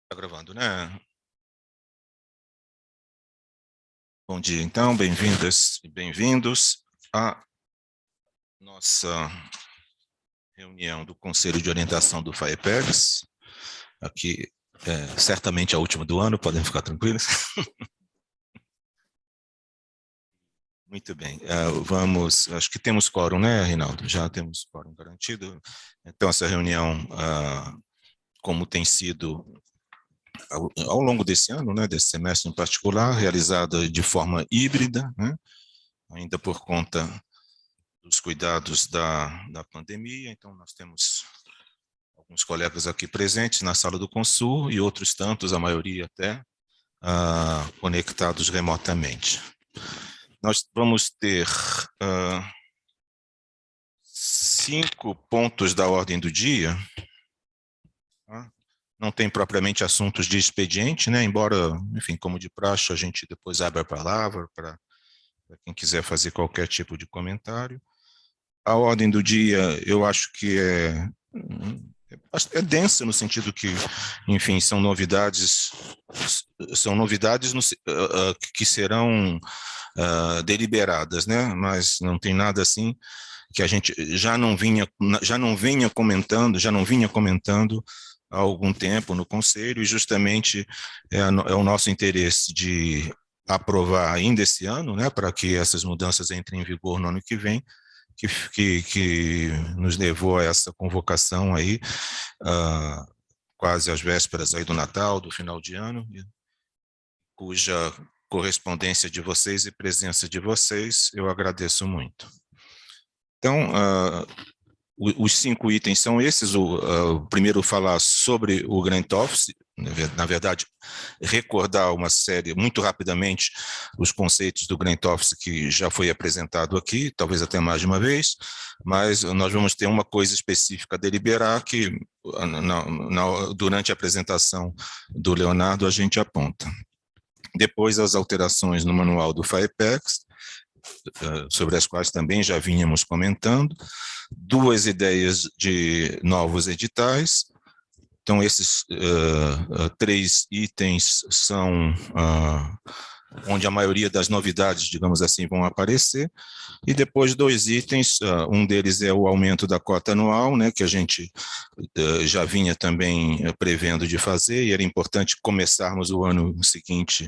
Tá gravando, né? Bom dia, então, bem-vindas e bem-vindos à nossa reunião do Conselho de Orientação do FAEPEGS, aqui, certamente a última do ano, podem ficar tranquilos. Muito bem, vamos, acho que temos quórum, né, Reinaldo? Já temos quórum garantido. Então, essa reunião, como tem sido ao longo desse ano, né, desse semestre em particular, realizada de forma híbrida, né, ainda por conta dos cuidados da pandemia. Então, nós temos alguns colegas aqui presentes na sala do Consul e outros tantos, a maioria até, conectados remotamente. Nós vamos ter 5 pontos da ordem do dia. Não tem propriamente assuntos de expediente, né? Embora, enfim, como de praxe, a gente depois abre a palavra para quem quiser fazer qualquer tipo de comentário. A ordem do dia, eu acho que é densa no sentido que, enfim, são novidades que serão deliberadas, né? Mas não tem nada assim que a gente já não vinha comentando há algum tempo no Conselho, e justamente é o nosso interesse de aprovar ainda esse ano, né, para que essas mudanças entrem em vigor no ano que vem, que nos levou a essa convocação aí, quase às vésperas aí do Natal, do final de ano, cuja correspondência de vocês e presença de vocês eu agradeço muito. Então, os 5 itens são esses. O primeiro, falar sobre o Grant Office, na verdade, recordar uma série, muito rapidamente, os conceitos do Grant Office que já foi apresentado aqui, talvez até mais de uma vez, mas nós vamos ter uma coisa específica a deliberar que, durante a apresentação do Leonardo, a gente aponta. Depois, as alterações no manual do FAEPEGS, sobre as quais também já vínhamos comentando, 2 ideias de novos editais. Então, esses 3 itens são onde a maioria das novidades, digamos assim, vão aparecer, e depois 2 itens, um deles é o aumento da cota anual, né, que a gente já vinha também prevendo de fazer, e era importante começarmos o ano seguinte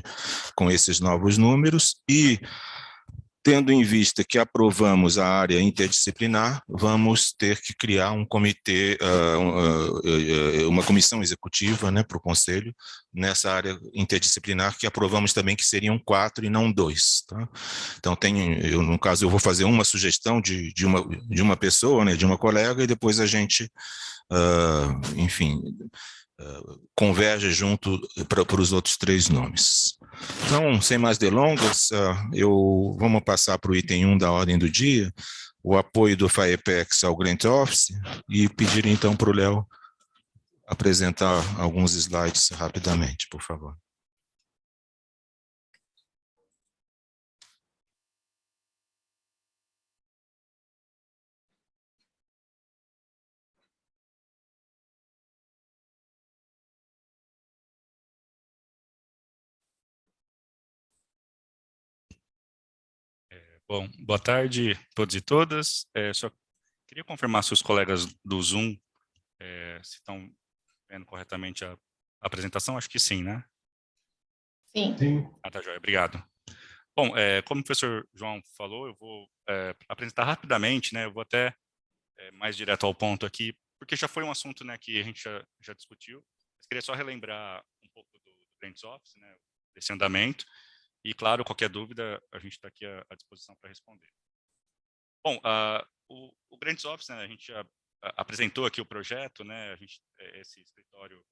com esses novos números, e tendo em vista que aprovamos a área interdisciplinar, vamos ter que criar um comitê, uma comissão executiva, né, para o Conselho, nessa área interdisciplinar, que aprovamos também que seriam 4 e não 2. Tá? Então, no caso, eu vou fazer uma sugestão de uma pessoa, né, de uma colega, e depois a gente, enfim, converge junto para os outros 3 nomes. Então, sem mais delongas, vamos passar para o item 1 da ordem do dia, o apoio do FAEPEGS ao Grant Office, e pedir então para o Léo apresentar alguns slides rapidamente, por favor. Bom, boa tarde a todos e todas. Só queria confirmar se os colegas do Zoom se estão vendo corretamente a apresentação. Acho que sim, né? Sim. Ah, tá, joia. Obrigado. Bom, como o professor João falou, eu vou apresentar rapidamente, né? Eu vou até mais direto ao ponto aqui, porque já foi um assunto, né, que a gente já discutiu. Mas queria só relembrar um pouco do Grants Office, né, desse andamento. E, claro, qualquer dúvida, a gente está aqui à disposição para responder. Bom, o Grants Office, né, a gente já apresentou aqui o projeto, né, esse escritório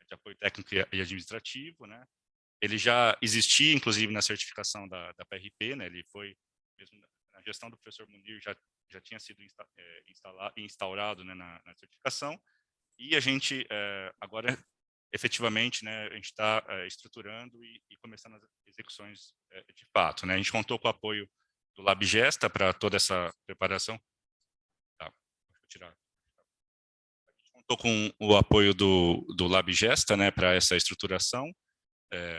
de apoio técnico e administrativo, né, ele já existia, inclusive, na certificação da PRP, né, ele foi, mesmo na gestão do professor Munir, já tinha sido instaurado, né, na certificação, e a gente agora, efetivamente, né, a gente está estruturando e começando as execuções de fato, né, a gente contou com o apoio do LabGesta para toda essa preparação. Tá, vou tirar. A gente Estou com o apoio do LabGesta, né, para essa estruturação,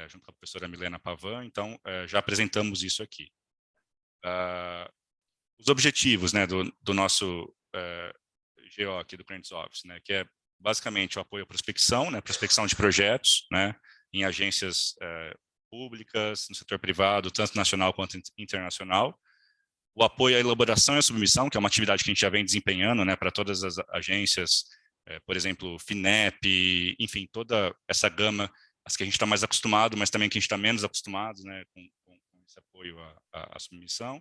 junto com a professora Milena Pavan, então já apresentamos isso aqui. Os objetivos, né, do nosso GO aqui do Clients Office, né, que é basicamente o apoio à prospecção, né, prospecção de projetos, né, em agências públicas, no setor privado, tanto nacional quanto internacional. O apoio à elaboração e à submissão, que é uma atividade que a gente já vem desempenhando, né, para todas as agências, por exemplo, FINEP, enfim, toda essa gama, as que a gente está mais acostumado, mas também que a gente está menos acostumado, né, com esse apoio à submissão.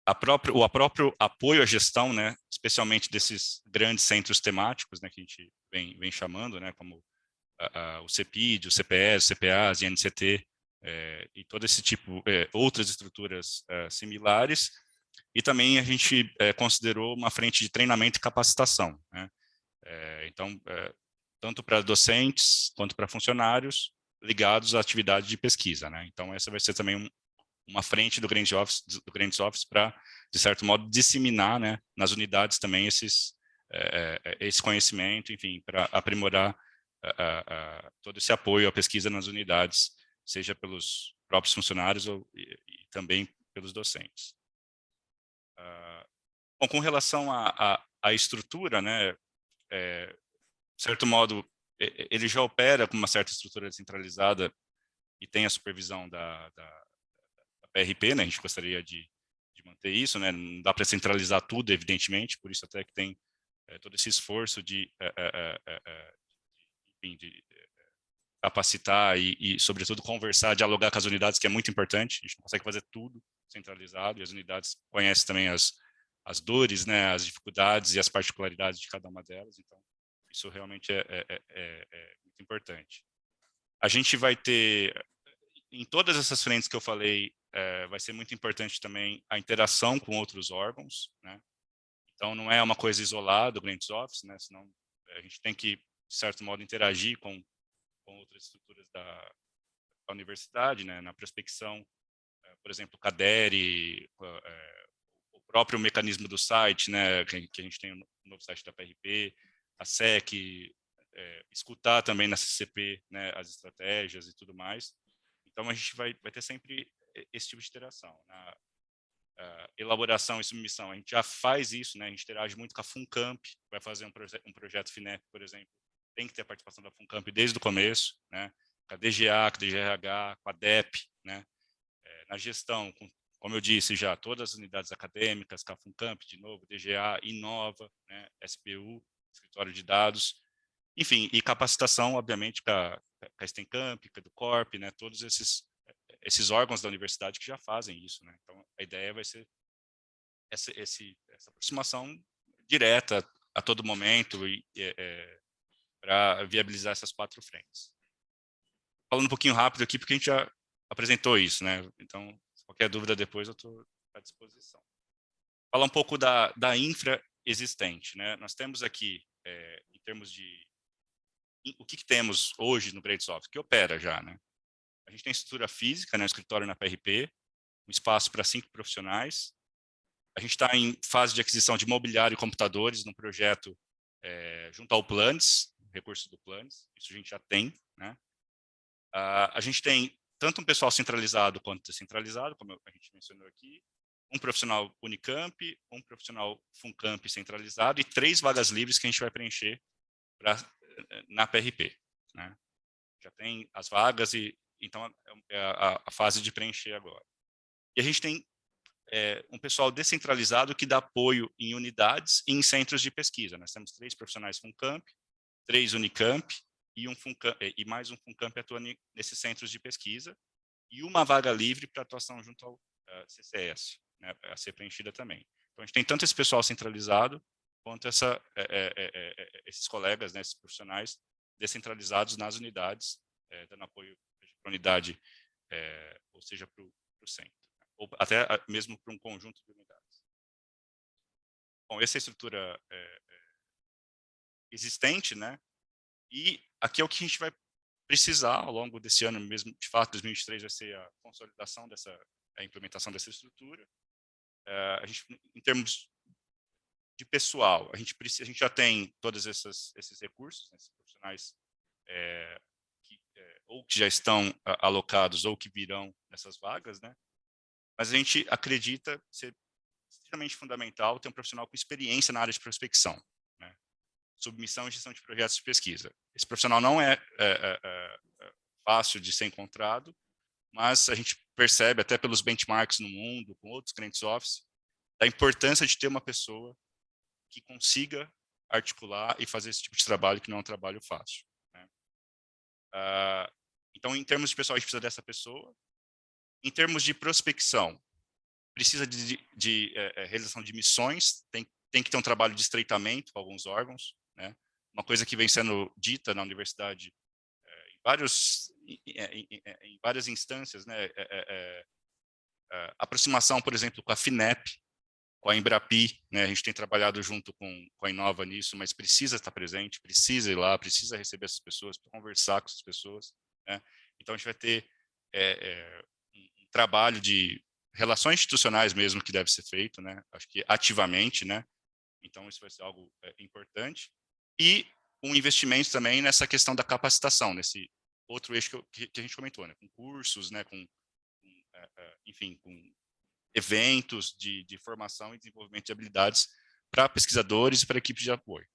O próprio apoio à gestão, né, especialmente desses grandes centros temáticos, né, que a gente vem chamando, né, como o CEPID, o CPS, o CPAs, INCT, e todo esse tipo, outras estruturas similares. E também a gente considerou uma frente de treinamento e capacitação, né? Então, tanto para docentes quanto para funcionários ligados à atividade de pesquisa, né? Então, essa vai ser também uma frente do Grants Office para, de certo modo, disseminar, né, nas unidades também esse conhecimento, enfim, para aprimorar todo esse apoio à pesquisa nas unidades, seja pelos próprios funcionários e também pelos docentes. Bom, com relação à estrutura, né, de certo modo, ele já opera com uma certa estrutura descentralizada e tem a supervisão da PRP, né, a gente gostaria de manter isso, né, não dá para centralizar tudo, evidentemente, por isso até que tem todo esse esforço de capacitar e, sobretudo, conversar, dialogar com as unidades, que é muito importante. A gente não consegue fazer tudo centralizado, e as unidades conhecem também as dores, né, as dificuldades e as particularidades de cada uma delas. Então, isso realmente é muito importante. A gente vai ter, em todas essas frentes que eu falei, vai ser muito importante também a interação com outros órgãos, né? Então, não é uma coisa isolada, o Grants Office, né? Senão a gente tem que, de certo modo, interagir com outras estruturas da universidade, né, na prospecção, por exemplo, o CADERE, o próprio mecanismo do site, né, que a gente tem no novo site da PRP, a SEC, escutar também na CCP, né, as estratégias e tudo mais. Então, a gente vai ter sempre esse tipo de interação. Na elaboração e submissão, a gente já faz isso, né, a gente interage muito com a FUNCAMP, vai fazer um projeto FINEP, por exemplo, tem que ter a participação da FUNCAMP desde o começo, né? Com a DGA, com a DGRH, com a DEP, né? Na gestão, como eu disse já, todas as unidades acadêmicas, com a FUNCAMP, de novo, DGA, Inova, né? SPU, Escritório de Dados, enfim, e capacitação, obviamente, com a STEMCamp, com a do Corp, né? Todos esses órgãos da universidade que já fazem isso, né? Então, a ideia vai ser essa aproximação direta a todo momento e para viabilizar essas 4 frentes. Falando um pouquinho rápido aqui, porque a gente já apresentou isso, né? Então, qualquer dúvida depois eu estou à disposição. Falar um pouco da infra existente, né? Nós temos aqui, em termos de o que temos hoje no Grants Office, que opera já, né? A gente tem estrutura física, né? Escritório na PRP, um espaço para 5 profissionais. A gente está em fase de aquisição de mobiliário e computadores no projeto junto ao Planes, recursos do Planes, isso a gente já tem, né? A gente tem tanto um pessoal centralizado quanto descentralizado, como a gente mencionou aqui, um profissional Unicamp, um profissional FUNCAMP centralizado e 3 vagas livres que a gente vai preencher na PRP, né? Já tem as vagas e então é a fase de preencher agora. E a gente tem um pessoal descentralizado que dá apoio em unidades e em centros de pesquisa. Nós temos 3 profissionais FUNCAMP, 3 Unicamp e mais um FUNCAMP atuando nesses centros de pesquisa e uma vaga livre para atuação junto ao CCS, né, a ser preenchida também. Então, a gente tem tanto esse pessoal centralizado quanto esses colegas, né, esses profissionais descentralizados nas unidades, dando apoio para a unidade, ou seja, para o centro, ou até mesmo para um conjunto de unidades. Bom, essa é a estrutura existente, né? E aqui é o que a gente vai precisar ao longo desse ano mesmo, de fato, 2023 vai ser a consolidação a implementação dessa estrutura. A gente, em termos de pessoal, a gente já tem todos esses recursos, né, esses profissionais ou que já estão alocados ou que virão nessas vagas, né? Mas a gente acredita ser extremamente fundamental ter um profissional com experiência na área de prospecção, né? Submissão e gestão de projetos de pesquisa. Esse profissional não é fácil de ser encontrado, mas a gente percebe até pelos benchmarks no mundo, com outros clientes office, da importância de ter uma pessoa que consiga articular e fazer esse tipo de trabalho, que não é um trabalho fácil, né? Então, em termos de pessoal, a gente precisa dessa pessoa. Em termos de prospecção, precisa de realização de missões, tem que ter um trabalho de estreitamento com alguns órgãos, né? Uma coisa que vem sendo dita na universidade em várias instâncias, né? Aproximação, por exemplo, com a FINEP, com a Embrapi, né? A gente tem trabalhado junto com a Inova nisso, mas precisa estar presente, precisa ir lá, precisa receber essas pessoas, conversar com essas pessoas, né? Então, a gente vai ter um trabalho de relações institucionais mesmo que deve ser feito, né? Acho que ativamente, né? Então, isso vai ser algo importante. E um investimento também nessa questão da capacitação, nesse outro eixo que a gente comentou, né? Com cursos, né? Enfim, com eventos de formação e desenvolvimento de habilidades para pesquisadores e para equipes de apoio.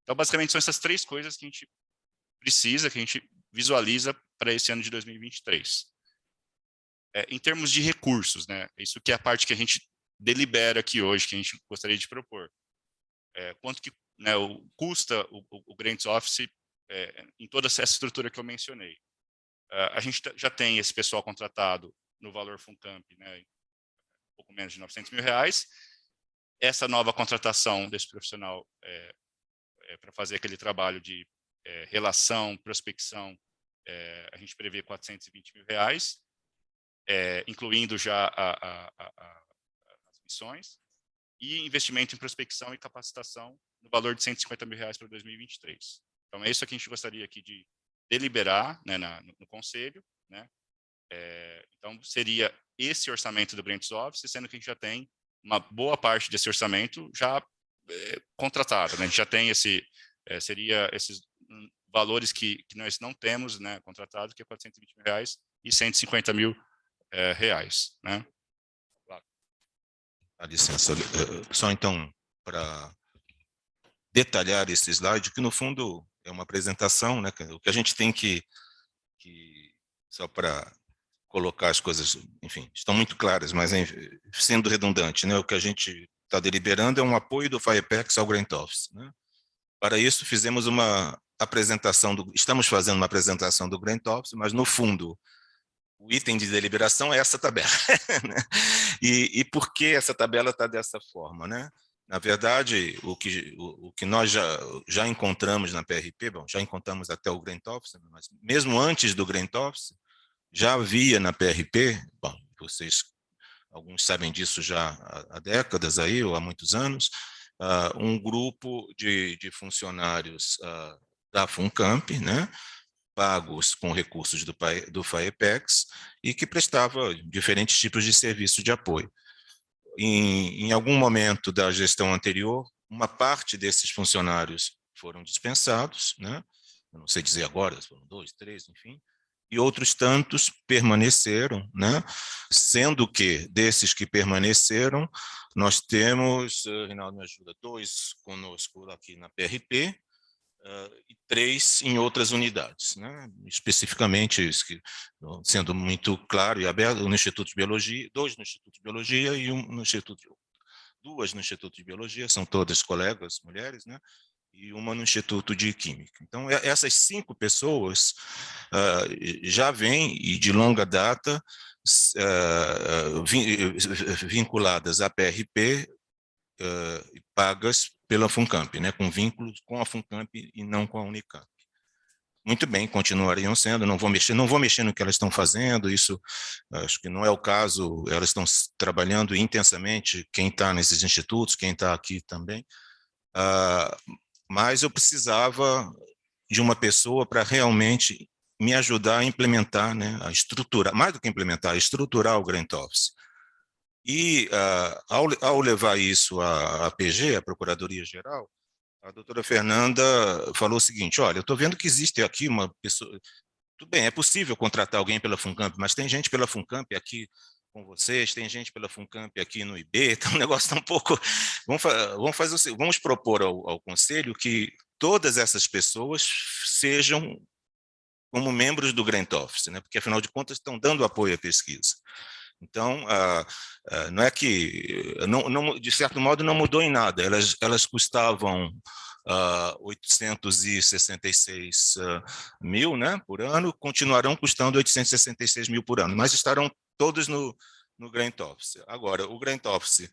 Então, basicamente, são essas três coisas que a gente precisa, que a gente visualiza para esse ano de 2023. Em termos de recursos, né? Isso que é a parte que a gente delibera aqui hoje, que a gente gostaria de propor. Quanto que, né, custa o Grants Office em toda essa estrutura que eu mencionei. A gente já tem esse pessoal contratado no valor Funcamp, né, um pouco menos de R$900 mil. Essa nova contratação desse profissional para fazer aquele trabalho de relação, prospecção, a gente prevê R$420 mil, incluindo já as missões, e investimento em prospecção e capacitação no valor de R$150 mil para 2023. Então, é isso que a gente gostaria aqui de deliberar, né, no Conselho, né? Então, seria esse orçamento do Grants Office, sendo que a gente já tem uma boa parte desse orçamento já contratado, né? A gente já tem seria esses valores que nós não temos, né, contratado, que é R$420 mil e R$150 mil, né? Dá licença, só então, para detalhar esse slide, que no fundo é uma apresentação, né? O que a gente tem que só para colocar as coisas, enfim, estão muito claras, mas sendo redundante, né? O que a gente está deliberando é um apoio do FIEPEX ao Grant Office, né? Para isso, fizemos uma apresentação, estamos fazendo uma apresentação do Grant Office, mas no fundo, o item de deliberação é essa tabela. Né? E por que essa tabela está dessa forma, né? Na verdade, o que nós já encontramos na PRP, bom, já encontramos até o Grant Office, mas mesmo antes do Grant Office, já havia na PRP, bom, alguns sabem disso já há décadas aí, ou há muitos anos, um grupo de funcionários da Funcamp, né, pagos com recursos do FIEPEX e que prestava diferentes tipos de serviços de apoio. Em algum momento da gestão anterior, uma parte desses funcionários foram dispensados, né? Eu não sei dizer agora, foram 2, 3, enfim, e outros tantos permaneceram, né? Sendo que, desses que permaneceram, nós temos, Reinaldo me ajuda, 2 conosco aqui na PRP, e 3 em outras unidades, né? Especificamente, sendo muito claro e aberto, no Instituto de Biologia, 2 no Instituto de Biologia e 2 no Instituto de Biologia, são todas colegas, mulheres, né? E uma no Instituto de Química. Então, essas 5 pessoas já vêm, e de longa data, vinculadas à PRP, pagas pela Funcamp, né, com vínculos com a Funcamp e não com a Unicamp. Muito bem, continuariam sendo, não vou mexer no que elas estão fazendo, isso acho que não é o caso, elas estão trabalhando intensamente, quem está nesses institutos, quem está aqui também, mas eu precisava de uma pessoa para realmente me ajudar a implementar, né, a estruturar, mais do que implementar, a estruturar o Grant Office. E, ao levar isso à PG, à Procuradoria-Geral, a doutora Fernanda falou o seguinte: olha, eu estou vendo que existe aqui uma pessoa. Tudo bem, é possível contratar alguém pela FUNCAMP, mas tem gente pela FUNCAMP aqui com vocês, tem gente pela FUNCAMP aqui no IB, então o negócio está um pouco. Vamos propor ao Conselho que todas essas pessoas sejam como membros do Grant Office, né? Porque, afinal de contas, estão dando apoio à pesquisa. Então, não é que, de certo modo, não mudou em nada. Elas custavam 866 mil, né, por ano, continuarão custando 866 mil por ano, mas estarão todos no Grant Office. Agora, o Grant Office,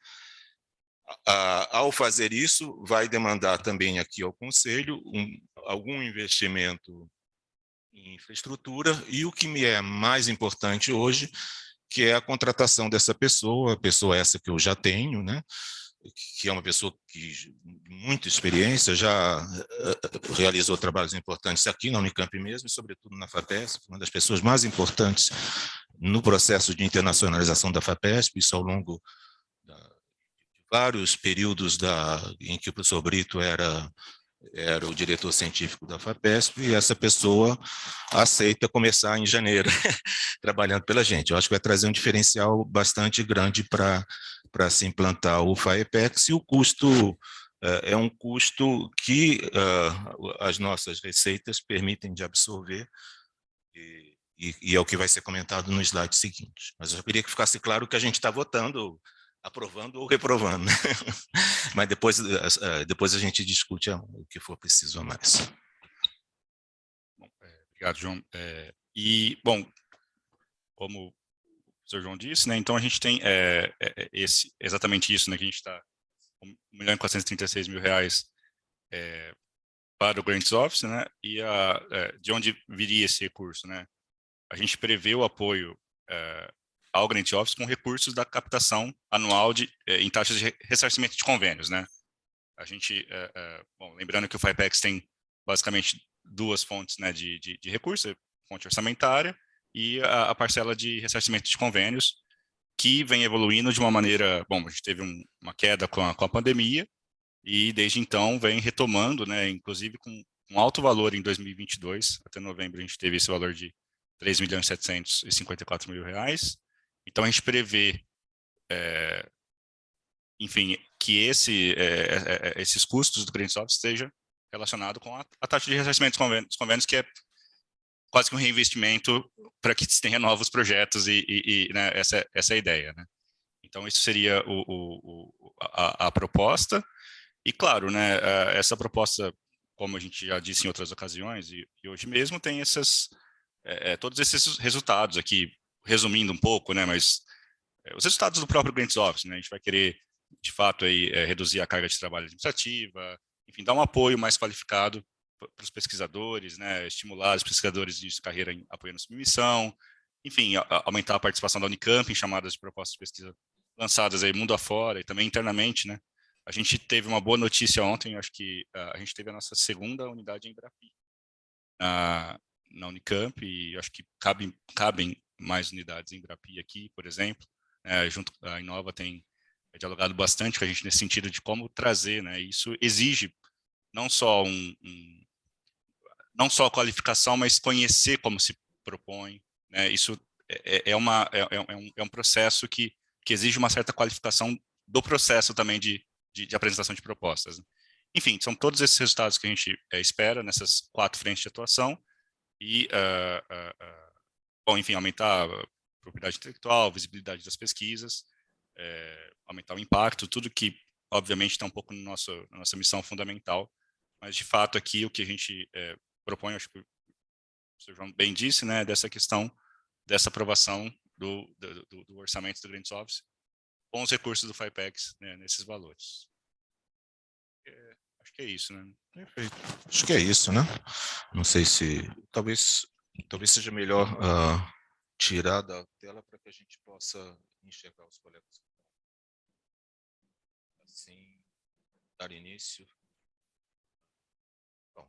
ao fazer isso, vai demandar também aqui ao Conselho algum investimento em infraestrutura, e o que me é mais importante hoje, que é a contratação dessa pessoa, a pessoa essa que eu já tenho, né, que é uma pessoa que muita experiência, já realizou trabalhos importantes aqui na Unicamp mesmo, e sobretudo na FAPESP, uma das pessoas mais importantes no processo de internacionalização da FAPESP, isso ao longo de vários períodos em que o professor Brito era o diretor científico da FAPESP, e essa pessoa aceita começar em janeiro, trabalhando pela gente. Eu acho que vai trazer um diferencial bastante grande para se implantar o FAEPEX, e o custo é um custo que as nossas receitas permitem de absorver, e é o que vai ser comentado no slide seguinte. Mas eu queria que ficasse claro que a gente está votando, aprovando ou reprovando. Mas depois a gente discute o que for preciso a mais. Bom, obrigado, João. Bom, como o professor João disse, né, então a gente tem exatamente isso, né, que a gente está R$1.436.000 para o Grants Office, né, e de onde viria esse recurso, né? A gente prevê o apoio ao Grant Office com recursos da captação anual em taxas de ressarcimento de convênios, né? A gente, bom, lembrando que o FAEPEX tem basicamente duas fontes, né, de recursos, fonte orçamentária e a parcela de ressarcimento de convênios, que vem evoluindo de uma maneira, bom, a gente teve uma queda com a pandemia, e desde então vem retomando, né, inclusive com um alto valor em 2022, até novembro a gente teve esse valor de R$3.754.000. Então a gente prevê, enfim, que esses custos do Grant Office esteja relacionado com a taxa de ressarcimento dos convênios, que é quase que um reinvestimento para que se tenha novos projetos, né, essa é a ideia, né? Então isso seria a proposta. E claro, né, essa proposta, como a gente já disse em outras ocasiões, e hoje mesmo tem todos esses resultados aqui, resumindo um pouco, né, mas os resultados do próprio Grants Office, né, a gente vai querer, de fato, aí, reduzir a carga de trabalho administrativa, enfim, dar um apoio mais qualificado para os pesquisadores, né, estimular os pesquisadores de carreira em apoio na submissão, enfim, aumentar a participação da Unicamp em chamadas de propostas de pesquisa lançadas aí mundo afora e também internamente, né. A gente teve uma boa notícia ontem, acho que a gente teve a nossa segunda unidade em Embrapi na Unicamp, e acho que cabem mais unidades em Embrapi aqui, por exemplo. Junto a Inova tem dialogado bastante com a gente nesse sentido de como trazer, né? Isso exige não só não só a qualificação, mas conhecer como se propõe, né? Isso é um processo que exige uma certa qualificação do processo também de apresentação de propostas. Enfim, são todos esses resultados que a gente espera nessas 4 frentes de atuação, e, bom, enfim, aumentar a propriedade intelectual, visibilidade das pesquisas, aumentar o impacto, tudo que, obviamente, está um pouco na nossa missão fundamental, mas, de fato, aqui o que a gente propõe, acho que o professor João bem disse, né, dessa questão dessa aprovação do orçamento do Grants Office com os recursos do FAEPEX, né, nesses valores. Acho que é isso, né? Perfeito. Acho que é isso, né? Não sei se... Talvez seja melhor tirar da tela para que a gente possa enxergar os colegas. Assim, dar início.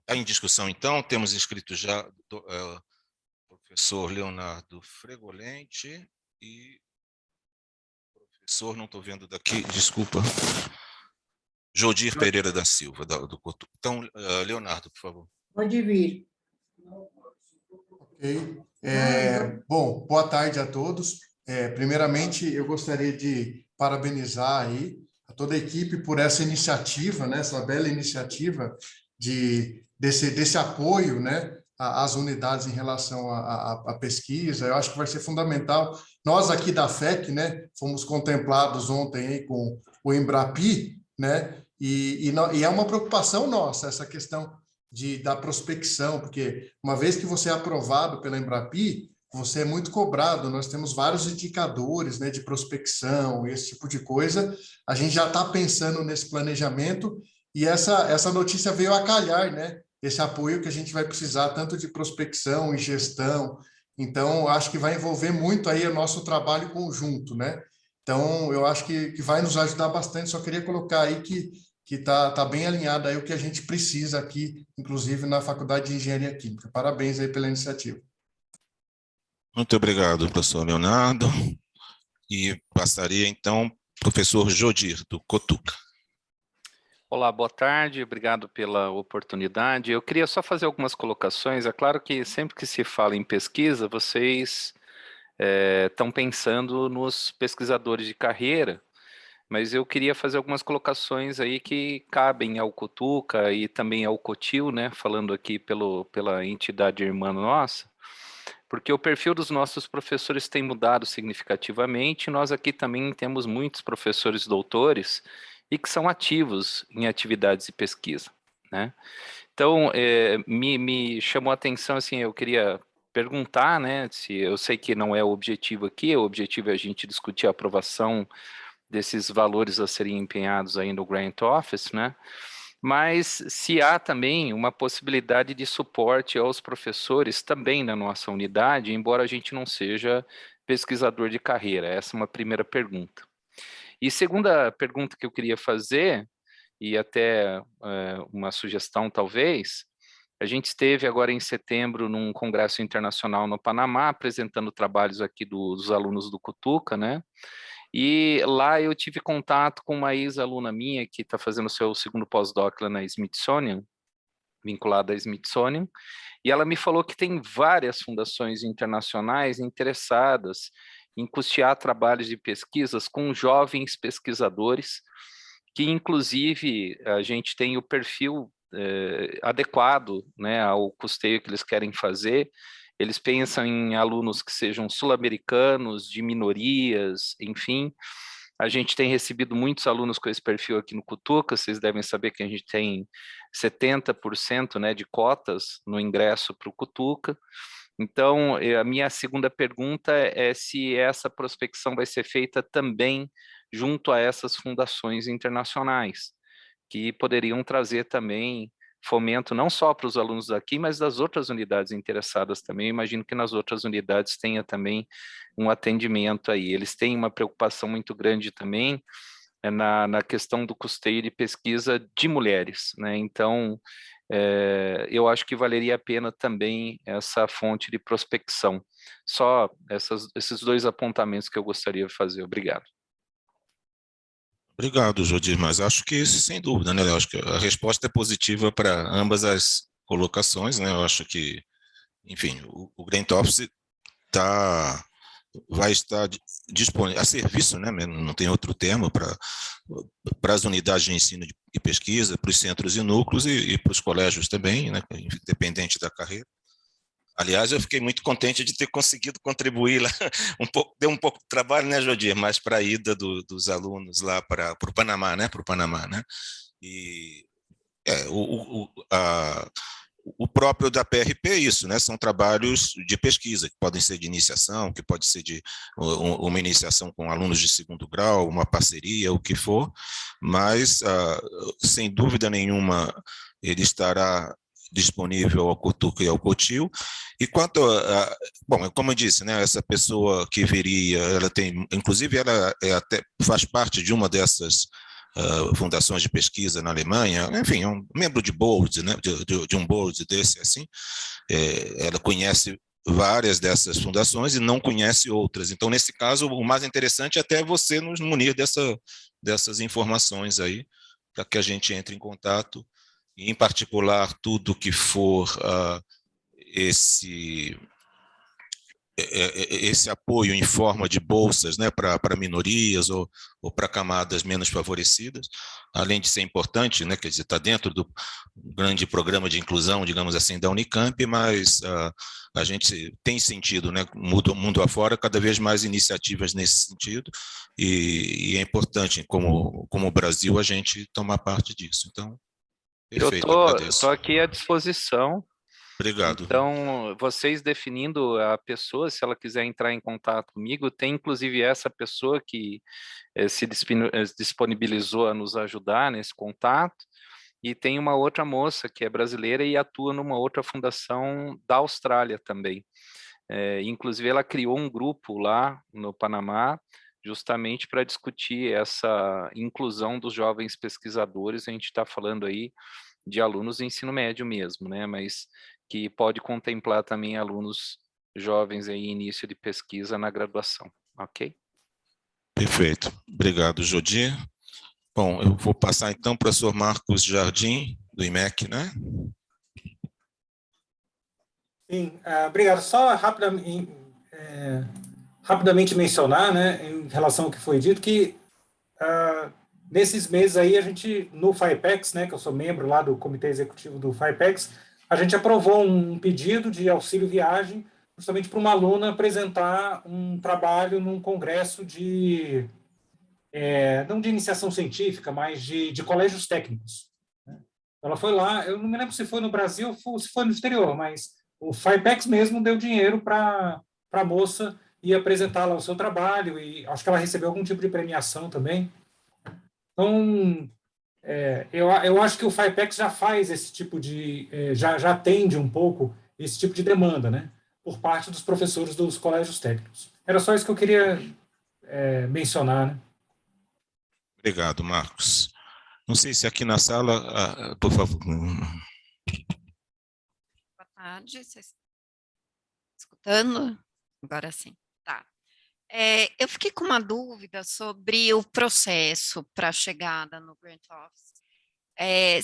Está em discussão, então. Temos inscrito já o professor Leonardo Fregolente e o Professor, não estou vendo daqui, desculpa. Jodir Pereira da Silva, do Cotuca. Então, Leonardo, por favor. Pode vir. Ok. Bom, boa tarde a todos. Primeiramente, eu gostaria de parabenizar aí a toda a equipe por essa iniciativa, né, essa bela iniciativa desse apoio, né, às unidades em relação à pesquisa. Eu acho que vai ser fundamental. Nós aqui da FEC, né, fomos contemplados ontem aí com o Embrapi, né, e é uma preocupação nossa essa questão da prospecção, porque uma vez que você é aprovado pela Embrapi, você é muito cobrado. Nós temos vários indicadores, né, de prospecção, esse tipo de coisa. A gente já está pensando nesse planejamento e essa notícia veio a calhar, né? Esse apoio que a gente vai precisar, tanto de prospecção e gestão. Então, acho que vai envolver muito aí o nosso trabalho conjunto, né? Então, eu acho que vai nos ajudar bastante. Só queria colocar aí que está bem alinhado aí o que a gente precisa aqui, inclusive na Faculdade de Engenharia Química. Parabéns aí pela iniciativa. Muito obrigado, professor Leonardo. E passaria, então, professor Jodir, do Cotuca. Olá, boa tarde, obrigado pela oportunidade. Eu queria só fazer algumas colocações. É claro que sempre que se fala em pesquisa, vocês estão pensando nos pesquisadores de carreira, mas eu queria fazer algumas colocações aí que cabem ao Cotuca e também ao Cotil, né, falando aqui pela entidade irmã nossa, porque o perfil dos nossos professores tem mudado significativamente. Nós aqui também temos muitos professores doutores e que são ativos em atividades de pesquisa, né? Então, me chamou a atenção, assim, eu queria perguntar, né, se eu sei que não é o objetivo aqui, o objetivo é a gente discutir a aprovação desses valores a serem empenhados aí no Grant Office, né? Mas se há também uma possibilidade de suporte aos professores também na nossa unidade, embora a gente não seja pesquisador de carreira. Essa é uma primeira pergunta. E segunda pergunta que eu queria fazer, e até uma sugestão talvez, a gente esteve agora em setembro num congresso internacional no Panamá, apresentando trabalhos aqui dos alunos do Cotuca, né? E lá eu tive contato com uma ex-aluna minha que está fazendo o seu segundo pós-doc lá na Smithsonian, vinculada à Smithsonian, e ela me falou que tem várias fundações internacionais interessadas em custear trabalhos de pesquisas com jovens pesquisadores, que inclusive a gente tem o perfil adequado, né, ao custeio que eles querem fazer. Eles pensam em alunos que sejam sul-americanos, de minorias, enfim. A gente tem recebido muitos alunos com esse perfil aqui no Cotuca. Vocês devem saber que a gente tem 70%, né, de cotas no ingresso para o Cotuca. Então, a minha segunda pergunta é se essa prospecção vai ser feita também junto a essas fundações internacionais, que poderiam trazer também fomento não só para os alunos daqui, mas das outras unidades interessadas também. Eu imagino que nas outras unidades tenha também um atendimento aí. Eles têm uma preocupação muito grande também na questão do custeio de pesquisa de mulheres, né? Então, eu acho que valeria a pena também essa fonte de prospecção. Só esses dois apontamentos que eu gostaria de fazer. Obrigado. Obrigado, Jodir, mas acho que isso, sem dúvida, né? Eu acho que a resposta é positiva para ambas as colocações, né? Eu acho que, enfim, o Grant Office vai estar disponível a serviço, né? Não tem outro termo, para as unidades de ensino e pesquisa, para os centros e núcleos e para os colégios também, né? Independente da carreira. Aliás, eu fiquei muito contente de ter conseguido contribuir lá, deu um pouco de trabalho, né, Jodir, mas para a ida dos alunos lá para o Panamá, né, e o próprio da PRP é isso, né, são trabalhos de pesquisa, que podem ser de iniciação, que pode ser de uma iniciação com alunos de segundo grau, uma parceria, o que for, mas, sem dúvida nenhuma, ele estará disponível ao Cotuca e ao Cotil. E quanto bom, como eu disse, né, essa pessoa que viria, ela tem, inclusive ela até faz parte de uma dessas fundações de pesquisa na Alemanha, enfim, um membro de board, né, de um board desse, assim, ela conhece várias dessas fundações e não conhece outras. Então, nesse caso, o mais interessante é até você nos munir dessas informações aí, para que a gente entre em contato, e, em particular, tudo que for esse apoio em forma de bolsas, né, para minorias ou para camadas menos favorecidas, além de ser importante, né, quer dizer, está dentro do grande programa de inclusão, digamos assim, da Unicamp, mas a gente tem sentido, né, mundo afora, cada vez mais iniciativas nesse sentido, e é importante, como o Brasil, a gente tomar parte disso. Então, perfeito, eu agradeço. estou aqui à disposição. Obrigado. Então, vocês definindo a pessoa, se ela quiser entrar em contato comigo, tem inclusive essa pessoa que se disponibilizou a nos ajudar nesse contato, e tem uma outra moça que é brasileira e atua numa outra fundação da Austrália também. Inclusive, ela criou um grupo lá no Panamá, justamente para discutir essa inclusão dos jovens pesquisadores. A gente está falando aí de alunos do ensino médio mesmo, né? Mas que pode contemplar também alunos jovens aí, início de pesquisa na graduação, ok? Perfeito. Obrigado, Jodi. Bom, eu vou passar então para o senhor Marcos Jardim, do IMEC, né? Sim, obrigado. Só rapidamente mencionar, né, em relação ao que foi dito, que nesses meses aí, a gente, no FIPEX, né, que eu sou membro lá do Comitê Executivo do FIPEX, a gente aprovou um pedido de auxílio viagem justamente para uma aluna apresentar um trabalho num congresso não de iniciação científica, mas de colégios técnicos. Ela foi lá, eu não me lembro se foi no Brasil ou se foi no exterior, mas o FIPEX mesmo deu dinheiro para a moça ir apresentar lá o seu trabalho, e acho que ela recebeu algum tipo de premiação também. Então, eu acho que o FIPEX já faz esse tipo de... já atende um pouco esse tipo de demanda, né? Por parte dos professores dos colégios técnicos. Era só isso que eu queria mencionar, né? Obrigado, Marcos. Não sei se aqui na sala, por favor. Boa tarde, vocês estão escutando? Agora sim, tá. Eu fiquei com uma dúvida sobre o processo para a chegada no Grant Office.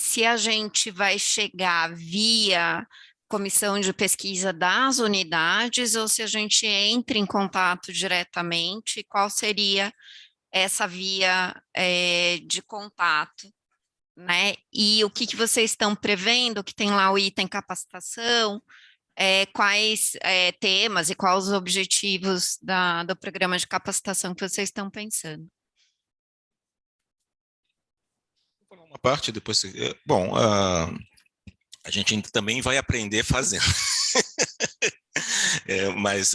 Se a gente vai chegar via comissão de pesquisa das unidades ou se a gente entra em contato diretamente, qual seria essa via de contato, né? E o que vocês estão prevendo, que tem lá o item capacitação, quais temas e quais os objetivos do programa de capacitação que vocês estão pensando? Vou falar uma parte, depois... Bom, a gente também vai aprender fazendo. Mas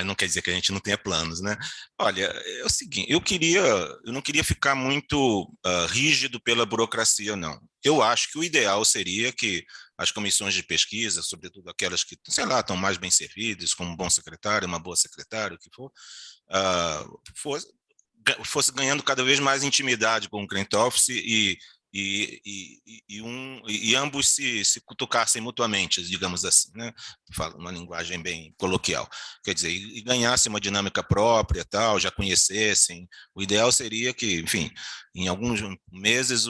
não quer dizer que a gente não tenha planos, né? Olha, é o seguinte, eu não queria ficar muito rígido pela burocracia, não. Eu acho que o ideal seria que as comissões de pesquisa, sobretudo aquelas que, sei lá, estão mais bem servidas, como um bom secretário, uma boa secretária, o que for, fosse ganhando cada vez mais intimidade com o Grant Office e ambos se cutucassem mutuamente, digamos assim, né? Falo uma linguagem bem coloquial, quer dizer, e ganhassem uma dinâmica própria, tal, já conhecessem. O ideal seria que, enfim, em alguns meses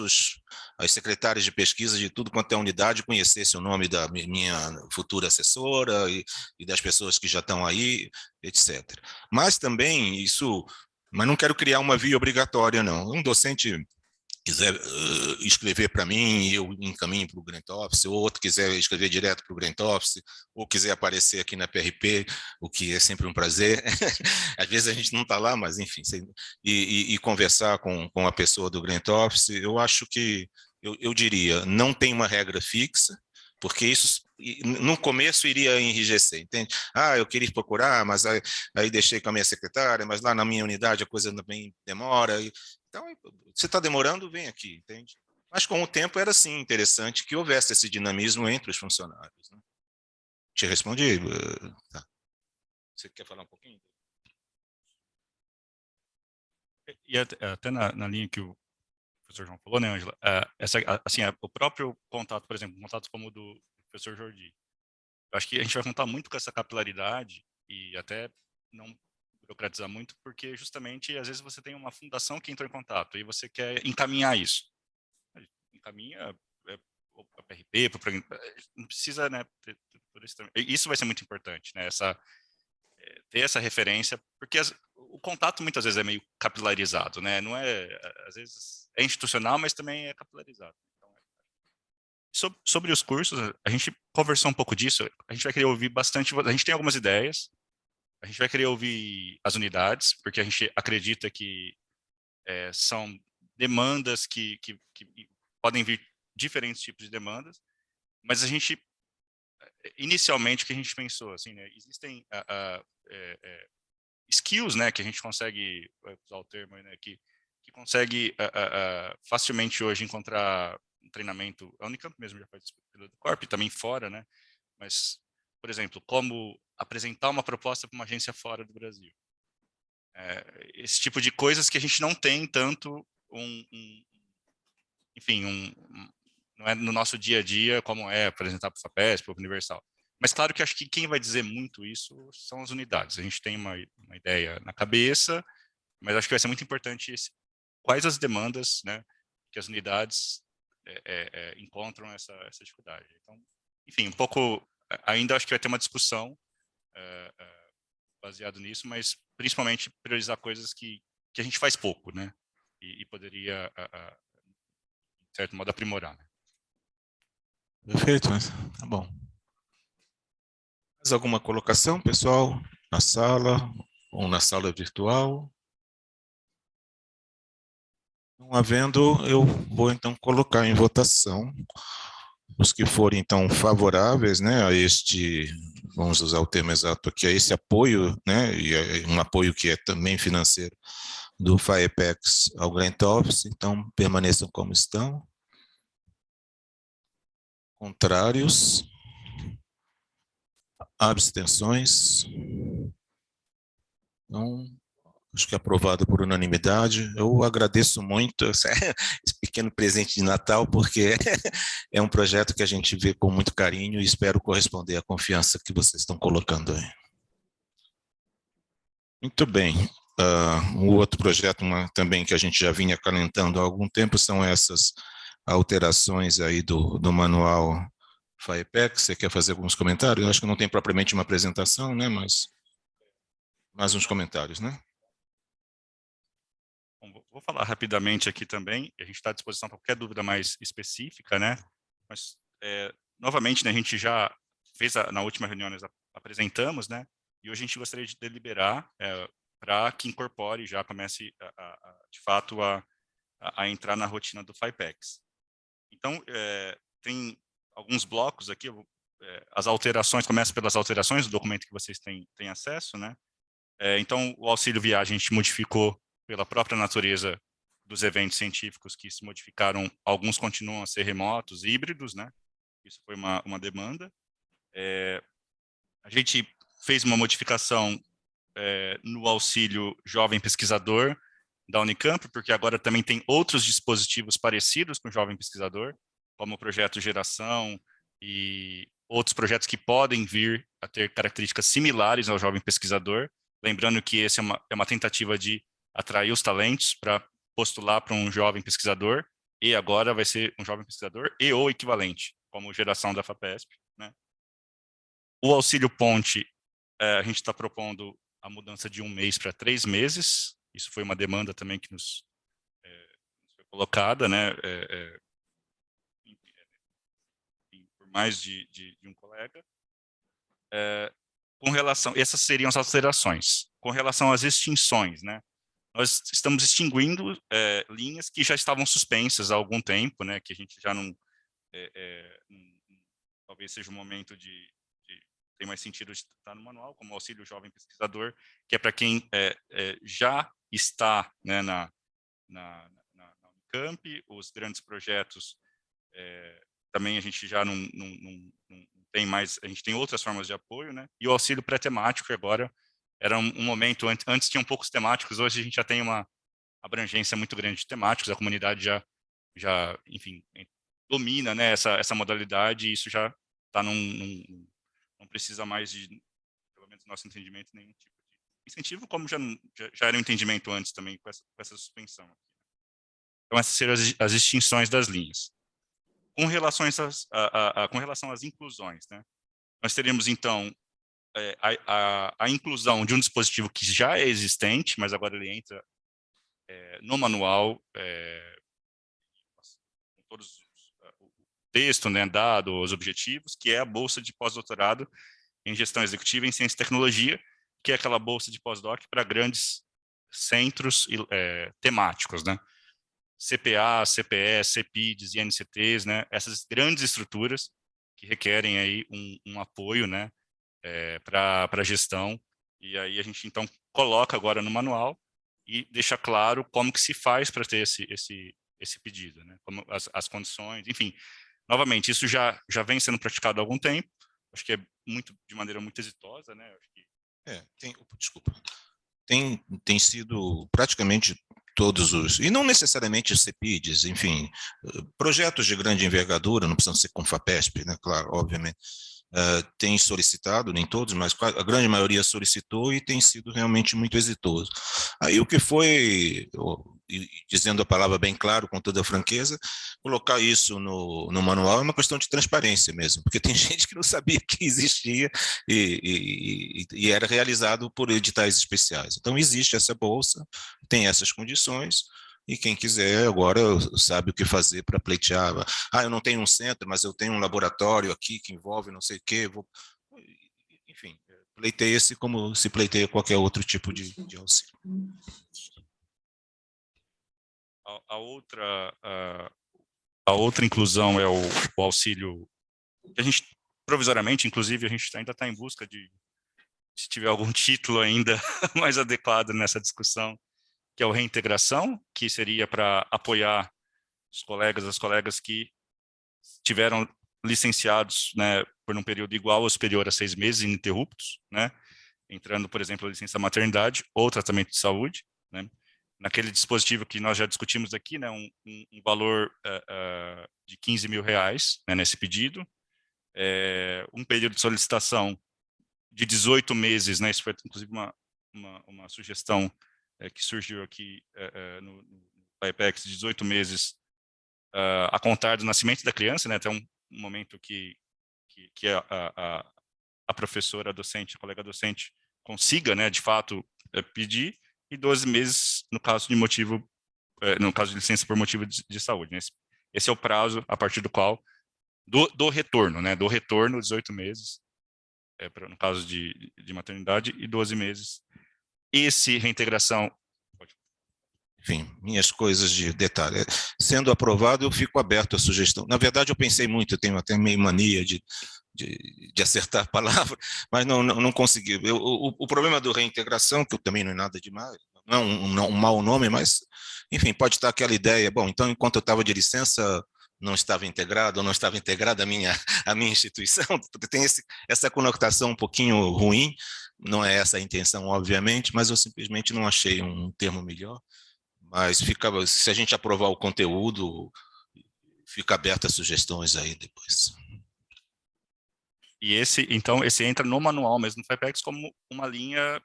as secretárias de pesquisa de tudo quanto é unidade conhecessem o nome da minha futura assessora e das pessoas que já estão aí, etc. Mas também mas não quero criar uma via obrigatória, não. Um docente quiser escrever para mim e eu encaminho para o Grant Office, ou outro quiser escrever direto para o Grant Office, ou quiser aparecer aqui na PRP, o que é sempre um prazer. Às vezes a gente não está lá, mas enfim, e conversar com a pessoa do Grant Office, eu acho que, eu diria, não tem uma regra fixa, porque isso no começo iria enrijecer, entende? Eu queria procurar, mas aí deixei com a minha secretária, mas lá na minha unidade a coisa também demora. Então, se está demorando, vem aqui, entende? Mas com o tempo era, sim, interessante que houvesse esse dinamismo entre os funcionários. Né? Te respondi? Tá. Você quer falar um pouquinho? E até na linha que o professor João falou, né, Ângela? Assim, o próprio contato, por exemplo, contatos como o do professor Jordi, eu acho que a gente vai contar muito com essa capilaridade e até não burocratizar muito, porque justamente, às vezes, você tem uma fundação que entrou em contato e você quer encaminhar isso. Encaminha para o PRP, não precisa, né, isso vai ser muito importante, né, ter essa referência, porque o contato muitas vezes é meio capilarizado, né, não é, às vezes é institucional, mas também é capilarizado. Então, sobre os cursos, a gente conversou um pouco disso, a gente vai querer ouvir bastante, a gente tem algumas ideias, a gente vai querer ouvir as unidades, porque a gente acredita que são demandas que podem vir diferentes tipos de demandas, mas a gente, inicialmente, o que a gente pensou, assim, né, existem skills, né, que a gente consegue, usar o termo, né, que consegue facilmente hoje encontrar um treinamento, a Unicamp mesmo já faz pelo Corp, também fora, né, mas, por exemplo, como apresentar uma proposta para uma agência fora do Brasil. Esse tipo de coisas que a gente não tem tanto enfim, não é no nosso dia a dia como é apresentar para o FAPESP, para o Universal. Mas claro que acho que quem vai dizer muito isso são as unidades. A gente tem uma ideia na cabeça, mas acho que vai ser muito importante quais as demandas, né, que as unidades encontram essa dificuldade. Então, enfim, um pouco, ainda acho que vai ter uma discussão baseado nisso, mas principalmente priorizar coisas que a gente faz pouco, né, e poderia, de certo modo, aprimorar. Né? Perfeito, mas tá bom. Mais alguma colocação, pessoal, na sala ou na sala virtual? Não havendo, eu vou então colocar em votação os que forem então favoráveis, né, a este, vamos usar o termo exato aqui, a esse apoio, né, e um apoio que é também financeiro do FAEPEX ao Grant Office, então permaneçam como estão. Contrários? Abstenções? Então, acho que é aprovado por unanimidade. Eu agradeço muito esse pequeno presente de Natal, porque é um projeto que a gente vê com muito carinho e espero corresponder à confiança que vocês estão colocando aí. Muito bem. Um outro projeto também que a gente já vinha acalentando há algum tempo são essas alterações aí do manual FAEPEX. Você quer fazer alguns comentários? Eu acho que não tem propriamente uma apresentação, né? Mas mais uns comentários, né? Bom, vou falar rapidamente aqui também, a gente está à disposição para qualquer dúvida mais específica, né? Mas, novamente, né, a gente já fez, na última reunião, nós apresentamos, né? E hoje a gente gostaria de deliberar para que incorpore, já comece, de fato, a entrar na rotina do FAEPEX. Então, tem alguns blocos aqui, as alterações, começa pelas alterações do documento que vocês têm acesso, né? Então, o auxílio viagem a gente modificou pela própria natureza dos eventos científicos que se modificaram, alguns continuam a ser remotos, híbridos, né? Isso foi uma demanda. A gente fez uma modificação no auxílio jovem pesquisador da Unicamp, porque agora também tem outros dispositivos parecidos com o jovem pesquisador, como o projeto Geração e outros projetos que podem vir a ter características similares ao jovem pesquisador. Lembrando que esse é uma tentativa de atrair os talentos para postular para um jovem pesquisador, e agora vai ser um jovem pesquisador e ou equivalente, como Geração da FAPESP. Né? O auxílio ponte, a gente está propondo a mudança de 1 mês para 3 meses, isso foi uma demanda também que nos foi colocada, né, por mais de um colega. Com relação, essas seriam as alterações. Com relação às extinções, né, nós estamos extinguindo linhas que já estavam suspensas há algum tempo, né, que a gente já não, talvez seja o momento de tem mais sentido de estar no manual, como o auxílio jovem pesquisador, que é para quem já está, né, na Unicamp, os grandes projetos também a gente já não tem mais, a gente tem outras formas de apoio, né, e o auxílio pré-temático agora era um momento, antes tinham poucos temáticos, hoje a gente já tem uma abrangência muito grande de temáticos, a comunidade já enfim, domina, né, essa modalidade, e isso já está num não precisa mais de, pelo menos no nosso entendimento, nenhum tipo de incentivo, como já era um entendimento antes também com essa suspensão. Então, essas seriam as extinções das linhas. Com relação às inclusões, né? Nós teríamos, então, a inclusão de um dispositivo que já é existente, mas agora ele entra no manual, com todos o texto, né, dado, os objetivos, que é a bolsa de pós-doutorado em gestão executiva em ciência e tecnologia, que é aquela bolsa de pós-doc para grandes centros temáticos, né? CPA, CPE, CEPIDs, INCTs, né? Essas grandes estruturas que requerem aí um apoio, né, para a gestão. E aí a gente, então, coloca agora no manual e deixa claro como que se faz para ter esse pedido, né? Como as condições, enfim. Novamente, isso já vem sendo praticado há algum tempo, acho que é de maneira muito exitosa, né? Acho que... Desculpa. Tem sido praticamente todos e não necessariamente os CEPIDs, enfim, projetos de grande envergadura, não precisam ser com FAPESP, né, claro, obviamente, tem solicitado, nem todos, mas a grande maioria solicitou e tem sido realmente muito exitoso. Aí o que foi, dizendo a palavra bem claro, com toda a franqueza, colocar isso no manual é uma questão de transparência mesmo, porque tem gente que não sabia que existia e era realizado por editais especiais. Então existe essa bolsa, tem essas condições, e quem quiser agora sabe o que fazer para pleitear. Eu não tenho um centro, mas eu tenho um laboratório aqui que envolve não sei o quê. Enfim, pleiteia-se como se pleiteia qualquer outro tipo de auxílio. A outra inclusão é o auxílio que a gente, provisoriamente, inclusive, a gente ainda está em busca se tiver algum título ainda mais adequado nessa discussão, que é o reintegração, que seria para apoiar as colegas que tiveram licenciados, né, por um período igual ou superior a 6 meses ininterruptos, né, entrando, por exemplo, a licença maternidade ou tratamento de saúde, né, naquele dispositivo que nós já discutimos aqui, né, um valor de R$15 mil, né, nesse pedido, um período de solicitação de 18 meses, né, isso foi inclusive uma sugestão que surgiu aqui no FIPEX, 18 meses a contar do nascimento da criança, né, até um momento que a professora docente, a colega docente consiga, né, de fato, pedir, e 12 meses no caso de licença por motivo de saúde. Né? Esse é o prazo a partir do qual, do retorno, né, 18 meses, no caso de maternidade, e 12 meses. Esse reintegração... Enfim, minhas coisas de detalhe. Sendo aprovado, eu fico aberto à sugestão. Na verdade, eu pensei muito, eu tenho até meio mania de acertar a palavra, mas não consegui. O problema do reintegração, que também não é nada demais, não é um mau nome, mas, enfim, pode estar aquela ideia, bom, então, enquanto eu estava de licença, não estava integrado, ou não estava integrada a minha instituição, tem essa conotação um pouquinho ruim, não é essa a intenção, obviamente, mas eu simplesmente não achei um termo melhor. Mas se a gente aprovar o conteúdo, fica aberto a sugestões aí depois. E esse entra no manual mesmo do FIPEX como uma linha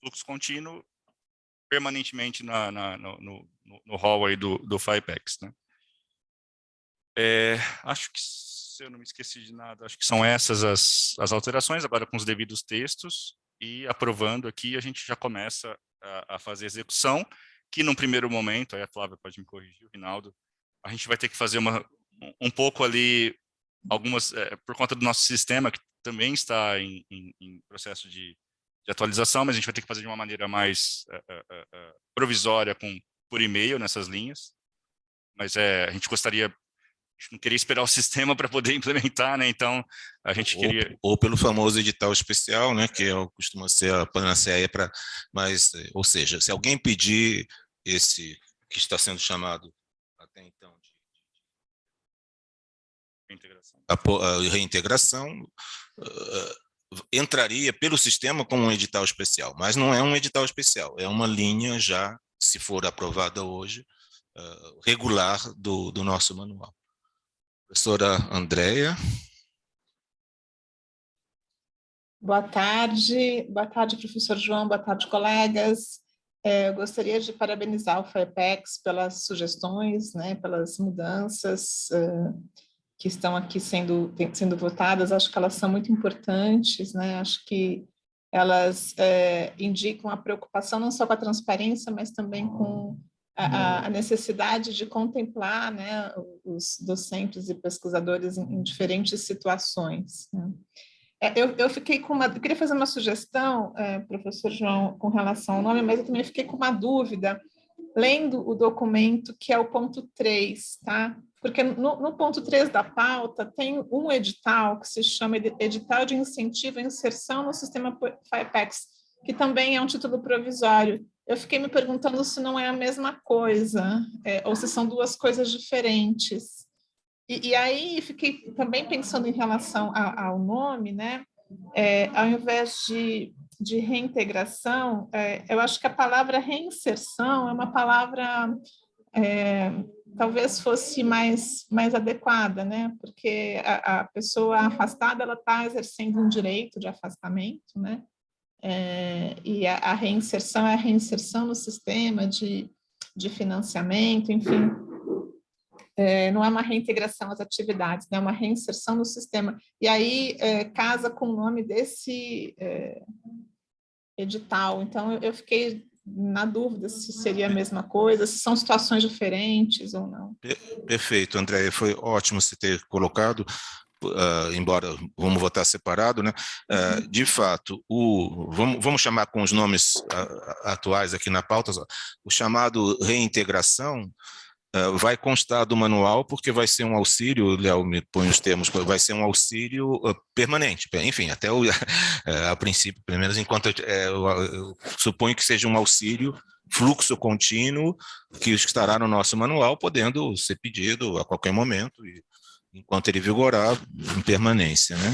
fluxo contínuo permanentemente no hall aí do FIPEX, né? Acho que, se eu não me esqueci de nada, acho que são essas as alterações, agora com os devidos textos, e aprovando aqui, a gente já começa a fazer execução, que num primeiro momento, aí a Flávia pode me corrigir, o Rinaldo, a gente vai ter que fazer um pouco ali, algumas, por conta do nosso sistema, que também está em processo de atualização, mas a gente vai ter que fazer de uma maneira mais provisória, por e-mail, nessas linhas, mas a gente não queria esperar o sistema para poder implementar, né? Então a gente queria... Ou pelo famoso edital especial, né? Que costuma ser a panaceia para... Mas, ou seja, se alguém pedir esse que está sendo chamado até então de reintegração, entraria pelo sistema como um edital especial, mas não é um edital especial, é uma linha já, se for aprovada hoje, regular do nosso manual. Professora Andréia. Boa tarde, professor João, boa tarde, colegas. Eu gostaria de parabenizar o FAPEX pelas sugestões, né, pelas mudanças que estão aqui sendo votadas. Acho que elas são muito importantes, né? Acho que elas indicam a preocupação não só com a transparência, mas também com a necessidade de contemplar, né, os docentes e pesquisadores em diferentes situações, né? Eu fiquei com eu queria fazer uma sugestão, professor João, com relação ao nome, mas eu também fiquei com uma dúvida, lendo o documento, que é o ponto 3, tá? Porque no ponto 3 da pauta tem um edital que se chama Edital de Incentivo à Inserção no Sistema FAPEX, que também é um título provisório. Eu fiquei me perguntando se não é a mesma coisa, ou se são duas coisas diferentes. E aí fiquei também pensando em relação ao nome, né? Ao invés de reintegração, eu acho que a palavra reinserção é uma palavra talvez fosse mais adequada, né? Porque a pessoa afastada ela está exercendo um direito de afastamento, né? E a reinserção é a reinserção no sistema de financiamento, enfim. Não é uma reintegração às atividades, né? É uma reinserção no sistema. E aí casa com o nome desse edital. Então, eu fiquei na dúvida se seria a mesma coisa, se são situações diferentes ou não. Perfeito, André, foi ótimo você ter colocado, embora vamos votar separado, né? De fato, vamos chamar com os nomes atuais aqui na pauta, o chamado reintegração, vai constar do manual, porque vai ser um auxílio, Léo me põe os termos, vai ser um auxílio permanente, enfim, até a princípio, pelo menos enquanto eu suponho que seja um auxílio fluxo contínuo que estará no nosso manual, podendo ser pedido a qualquer momento, e enquanto ele vigorar, em permanência, né?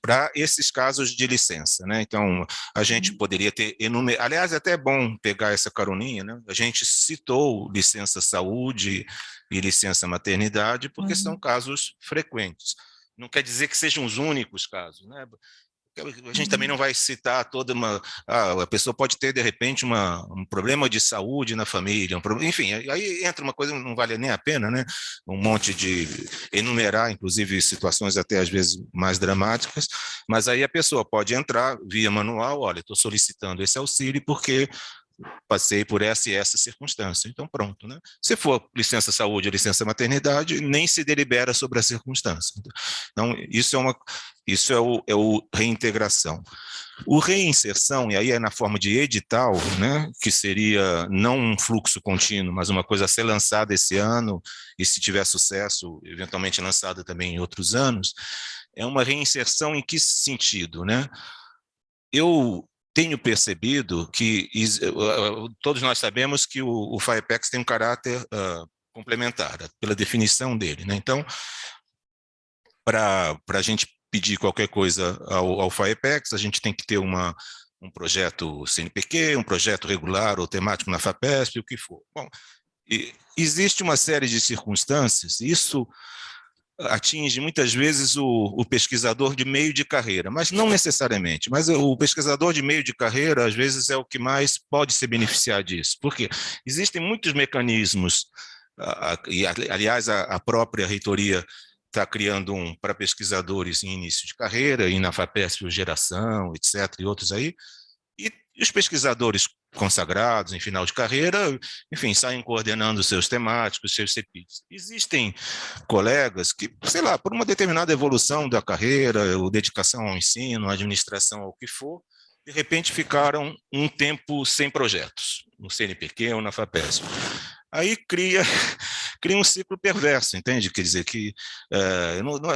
Para esses casos de licença, né? Então, a gente poderia ter enumerado, aliás, é até bom pegar essa caroninha, né? A gente citou licença saúde e licença maternidade, porque são casos frequentes. Não quer dizer que sejam os únicos casos, né? A gente também não vai citar toda uma... a pessoa pode ter, de repente, um problema de saúde na família, enfim, aí entra uma coisa que não vale nem a pena, né? Um monte de enumerar, inclusive, situações até às vezes mais dramáticas, mas aí a pessoa pode entrar via manual, olha, estou solicitando esse auxílio porque passei por essa e essa circunstância. Então, pronto, né? Se for licença saúde ou licença maternidade, nem se delibera sobre a circunstância. Então, isso é o reintegração. O reinserção, e aí é na forma de edital, né, que seria não um fluxo contínuo, mas uma coisa a ser lançada esse ano, e se tiver sucesso, eventualmente lançada também em outros anos, é uma reinserção em que sentido, né? Eu tenho percebido que todos nós sabemos que o FAPEX tem um caráter complementar, pela definição dele, né? Então, para a gente pedir qualquer coisa ao FAPEX, a gente tem que ter um projeto CNPq, um projeto regular ou temático na FAPESP, o que for. Bom, existe uma série de circunstâncias, isso atinge muitas vezes o pesquisador de meio de carreira, mas não necessariamente, mas o pesquisador de meio de carreira, às vezes, é o que mais pode se beneficiar disso, porque existem muitos mecanismos, e aliás, a própria reitoria está criando um para pesquisadores em início de carreira, e na FAPESP Geração, etc., e outros aí, e os pesquisadores consagrados em final de carreira, enfim, saem coordenando seus temáticos, seus CPIs. Existem colegas que, sei lá, por uma determinada evolução da carreira, ou dedicação ao ensino, à administração, ao que for, de repente ficaram um tempo sem projetos, no CNPq ou na FAPESP. Aí cria um ciclo perverso, entende? Quer dizer que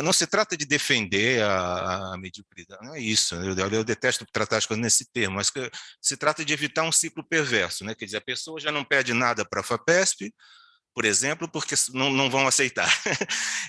não se trata de defender a mediocridade, não é isso, eu detesto tratar as coisas nesse termo, mas se trata de evitar um ciclo perverso, né? Quer dizer, a pessoa já não pede nada para a FAPESP, por exemplo, porque não vão aceitar.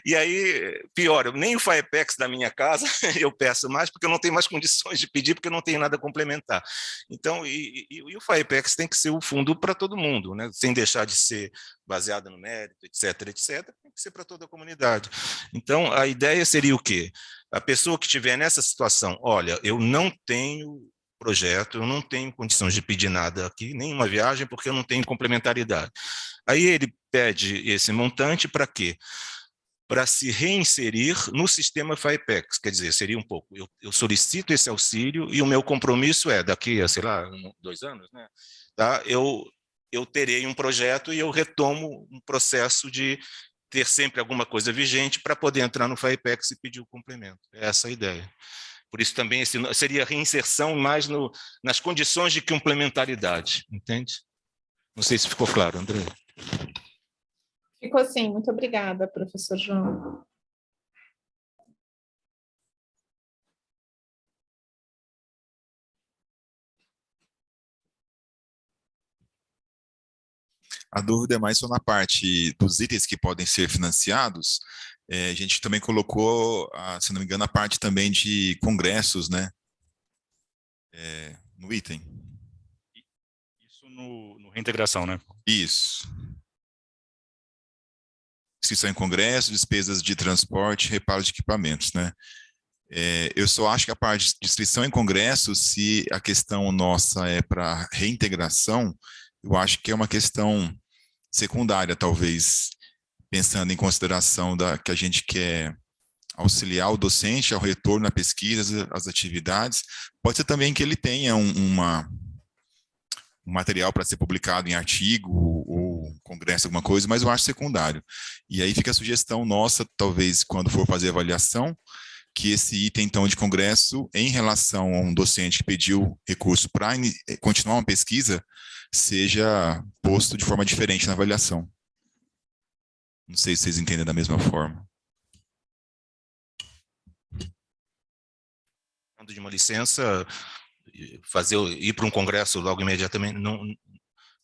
E aí, pior, nem o FIPEX da minha casa eu peço mais, porque eu não tenho mais condições de pedir, porque eu não tenho nada complementar. Então, o FIPEX tem que ser o fundo para todo mundo, né? Sem deixar de ser baseado no mérito, etc., etc., tem que ser para toda a comunidade. Então, a ideia seria o quê? A pessoa que estiver nessa situação, olha, eu não tenho projeto, eu não tenho condições de pedir nada aqui, nenhuma viagem, porque eu não tenho complementaridade. Aí ele pede esse montante para quê? Para se reinserir no sistema FIPEX, quer dizer, seria um pouco, eu solicito esse auxílio e o meu compromisso é, daqui a, sei lá, 2 anos, né, tá? Eu terei um projeto e eu retomo um processo de ter sempre alguma coisa vigente para poder entrar no FIPEX e pedir o complemento. É essa a ideia. Por isso também seria reinserção mais nas condições de complementaridade, entende? Não sei se ficou claro, André. Ficou sim, muito obrigada, professor João. A dúvida é mais só na parte dos itens que podem ser financiados. A gente também colocou, se não me engano, a parte também de congressos, né? No item. Isso no reintegração, né? Isso. Inscrição em congresso, despesas de transporte, reparo de equipamentos, né? Eu só acho que a parte de inscrição em congresso, se a questão nossa é para reintegração, eu acho que é uma questão secundária, talvez, pensando em consideração que a gente quer auxiliar o docente ao retorno à pesquisa, às atividades. Pode ser também que ele tenha um material para ser publicado em artigo ou congresso, alguma coisa, mas eu acho secundário. E aí fica a sugestão nossa, talvez, quando for fazer a avaliação, que esse item, então, de congresso, em relação a um docente que pediu recurso para continuar uma pesquisa, seja posto de forma diferente na avaliação. Não sei se vocês entendem da mesma forma. De uma licença, ir para um congresso logo imediatamente,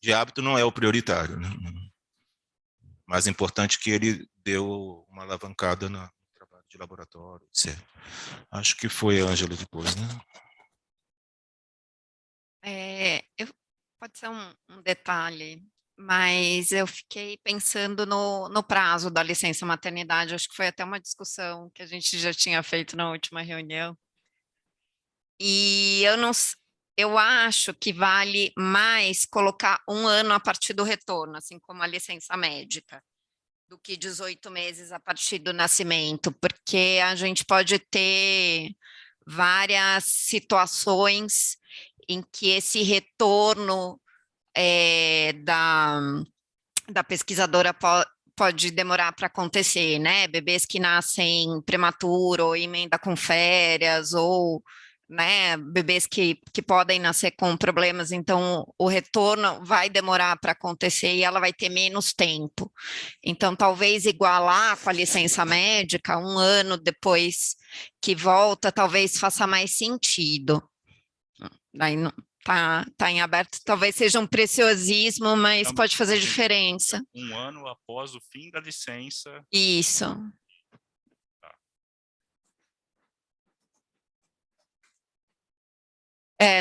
de hábito não é o prioritário, né? Mais importante que ele deu uma alavancada no trabalho de laboratório, etc. Acho que foi a Ângela depois, né? Pode ser um detalhe, mas eu fiquei pensando no prazo da licença maternidade, acho que foi até uma discussão que a gente já tinha feito na última reunião. E eu acho que vale mais colocar 1 ano a partir do retorno, assim como a licença médica, do que 18 meses a partir do nascimento, porque a gente pode ter várias situações em que esse retorno da pesquisadora pode demorar para acontecer, né? Bebês que nascem prematuro, ou emenda com férias, ou né, bebês que podem nascer com problemas, então o retorno vai demorar para acontecer e ela vai ter menos tempo. Então, talvez igualar com a licença médica, 1 ano depois que volta, talvez faça mais sentido. Daí não, tá em aberto, talvez seja um preciosismo, mas Então, pode fazer diferença. 1 ano após o fim da licença. Isso.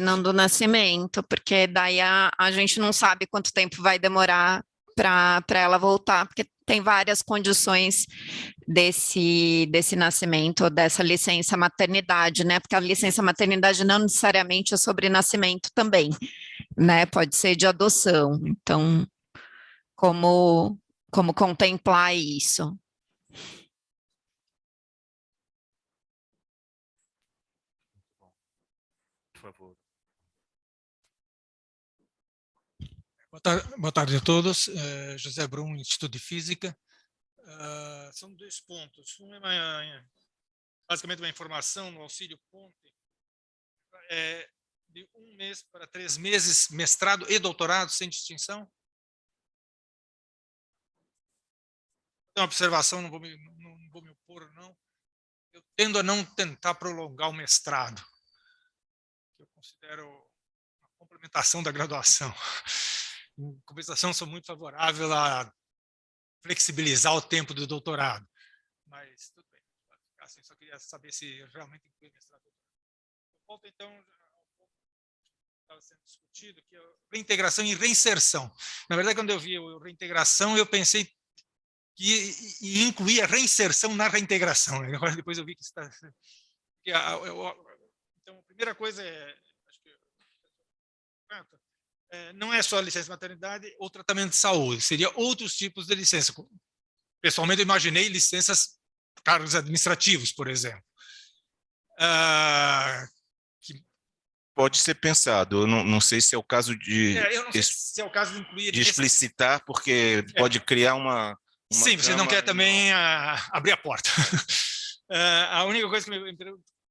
Não do nascimento, porque daí a gente não sabe quanto tempo vai demorar para ela voltar, porque tem várias condições desse nascimento, ou dessa licença maternidade, né? Porque a licença maternidade não necessariamente é sobre nascimento também, né? Pode ser de adoção. Então, como contemplar isso? Por favor. Boa tarde a todos. José Brum, Instituto de Física. São 2 pontos. Um é basicamente uma informação no auxílio Ponte, de 1 mês para 3 meses, mestrado e doutorado sem distinção. Uma observação, não vou me opor, não. Eu tendo a não tentar prolongar o mestrado, que eu considero uma complementação da graduação. Em compensação, sou muito favorável a flexibilizar o tempo do doutorado. Mas tudo bem, assim, só queria saber se realmente inclui mestrado. Volto então estava sendo discutido, que é reintegração e reinserção. Na verdade, quando eu vi a reintegração, eu pensei que ia incluir a reinserção na reintegração. Agora, depois eu vi que está... Então, a primeira coisa acho que não é só a licença de maternidade ou tratamento de saúde, seria outros tipos de licença. Pessoalmente, eu imaginei licenças, cargos administrativos, por exemplo. Pode ser pensado. Eu não sei se é o caso de... eu não sei se é o caso de incluir... De explicitar, porque pode criar uma sim, você não quer também abrir a porta. A única coisa que me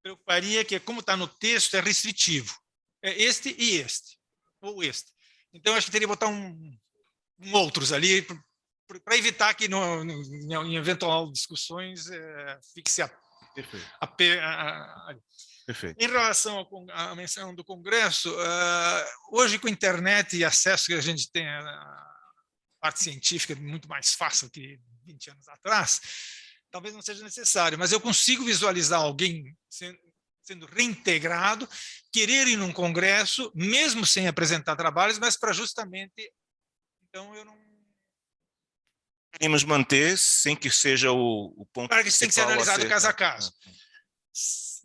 preocuparia é que, como está no texto, é restritivo. É este e este, ou este. Então, acho que teria que botar outros ali, para evitar que, em eventual discussões, fixe Perfeito. Em relação à menção do Congresso, hoje, com a internet e acesso que a gente tem à parte científica muito mais fácil que 20 anos atrás, talvez não seja necessário, mas eu consigo visualizar alguém sendo reintegrado, querer ir num congresso, mesmo sem apresentar trabalhos, mas para justamente... Então, eu não... Queremos manter sem que seja o ponto Claro que isso tem que ser analisado caso a caso. Né?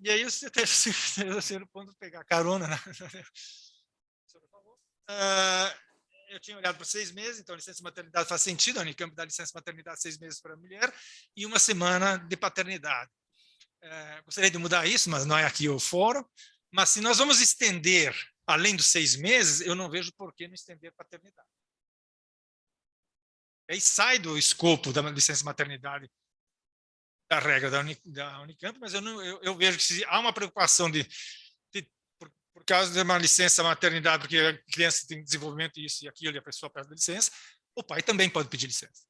E aí você tem o ponto de pegar carona. Eu tinha olhado para 6 meses, então a licença de maternidade faz sentido, a Unicamp dá licença de maternidade 6 meses para a mulher e 1 semana de paternidade. Gostaria de mudar isso, mas não é aqui o fórum. Mas se nós vamos estender além dos 6 meses, eu não vejo por que não estender a paternidade. Aí sai do escopo da licença de maternidade da regra da Unicamp, mas eu vejo que se há uma preocupação por causa de uma licença maternidade, porque a criança tem desenvolvimento isso e aquilo, e a pessoa pede licença, o pai também pode pedir licença.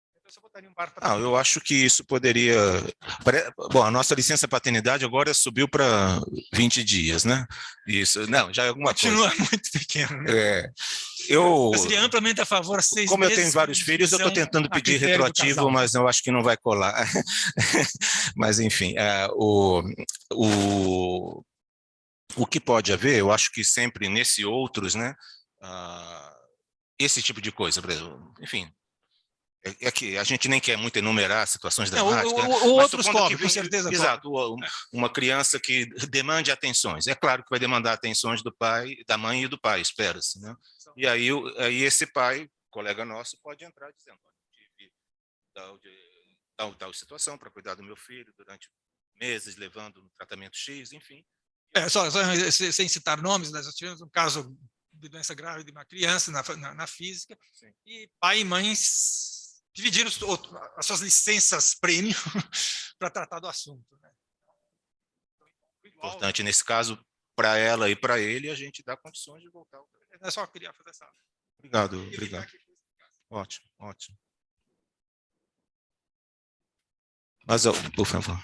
Então, eu botaria um par para... eu acho que isso poderia... Bom, a nossa licença paternidade agora subiu para 20 dias, né? Isso, não, já é alguma Continua coisa. muito pequeno. Né? Eu seria amplamente a favor 6 meses. Como eu tenho vários filhos, eu estou tentando pedir retroativo, mas eu acho que não vai colar. Mas, enfim, o que pode haver, eu acho que sempre nesse outros, né, esse tipo de coisa, por exemplo, enfim, é que a gente nem quer muito enumerar situações dramáticas. Outros cobrem, com certeza. Exato, uma criança que demande atenções. É claro que vai demandar atenções do pai, da mãe e do pai, espera-se, né? E aí esse pai, colega nosso, pode entrar dizendo: tive tal situação para cuidar do meu filho durante meses, levando no tratamento X, enfim. Só sem citar nomes, nós tivemos um caso de doença grave de uma criança na física, sim, e pai e mãe dividiram as suas licenças prêmio para tratar do assunto. Né? Importante, nesse caso, para ela e para ele, a gente dá condições de voltar. Eu só queria fazer essa... Obrigado. Ótimo. Mas, por favor.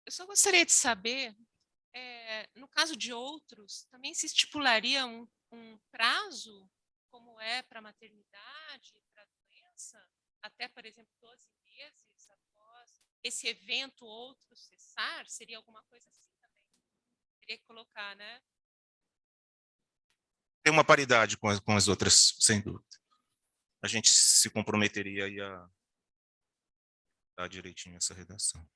Eu só gostaria de saber, no caso de outros, também se estipularia um prazo, como é para a maternidade, para a doença, até, por exemplo, 12 meses após esse evento outro cessar? Seria alguma coisa assim também? Teria que colocar, né? Tem uma paridade com as outras, sem dúvida. A gente se comprometeria aí a dar direitinho essa redação.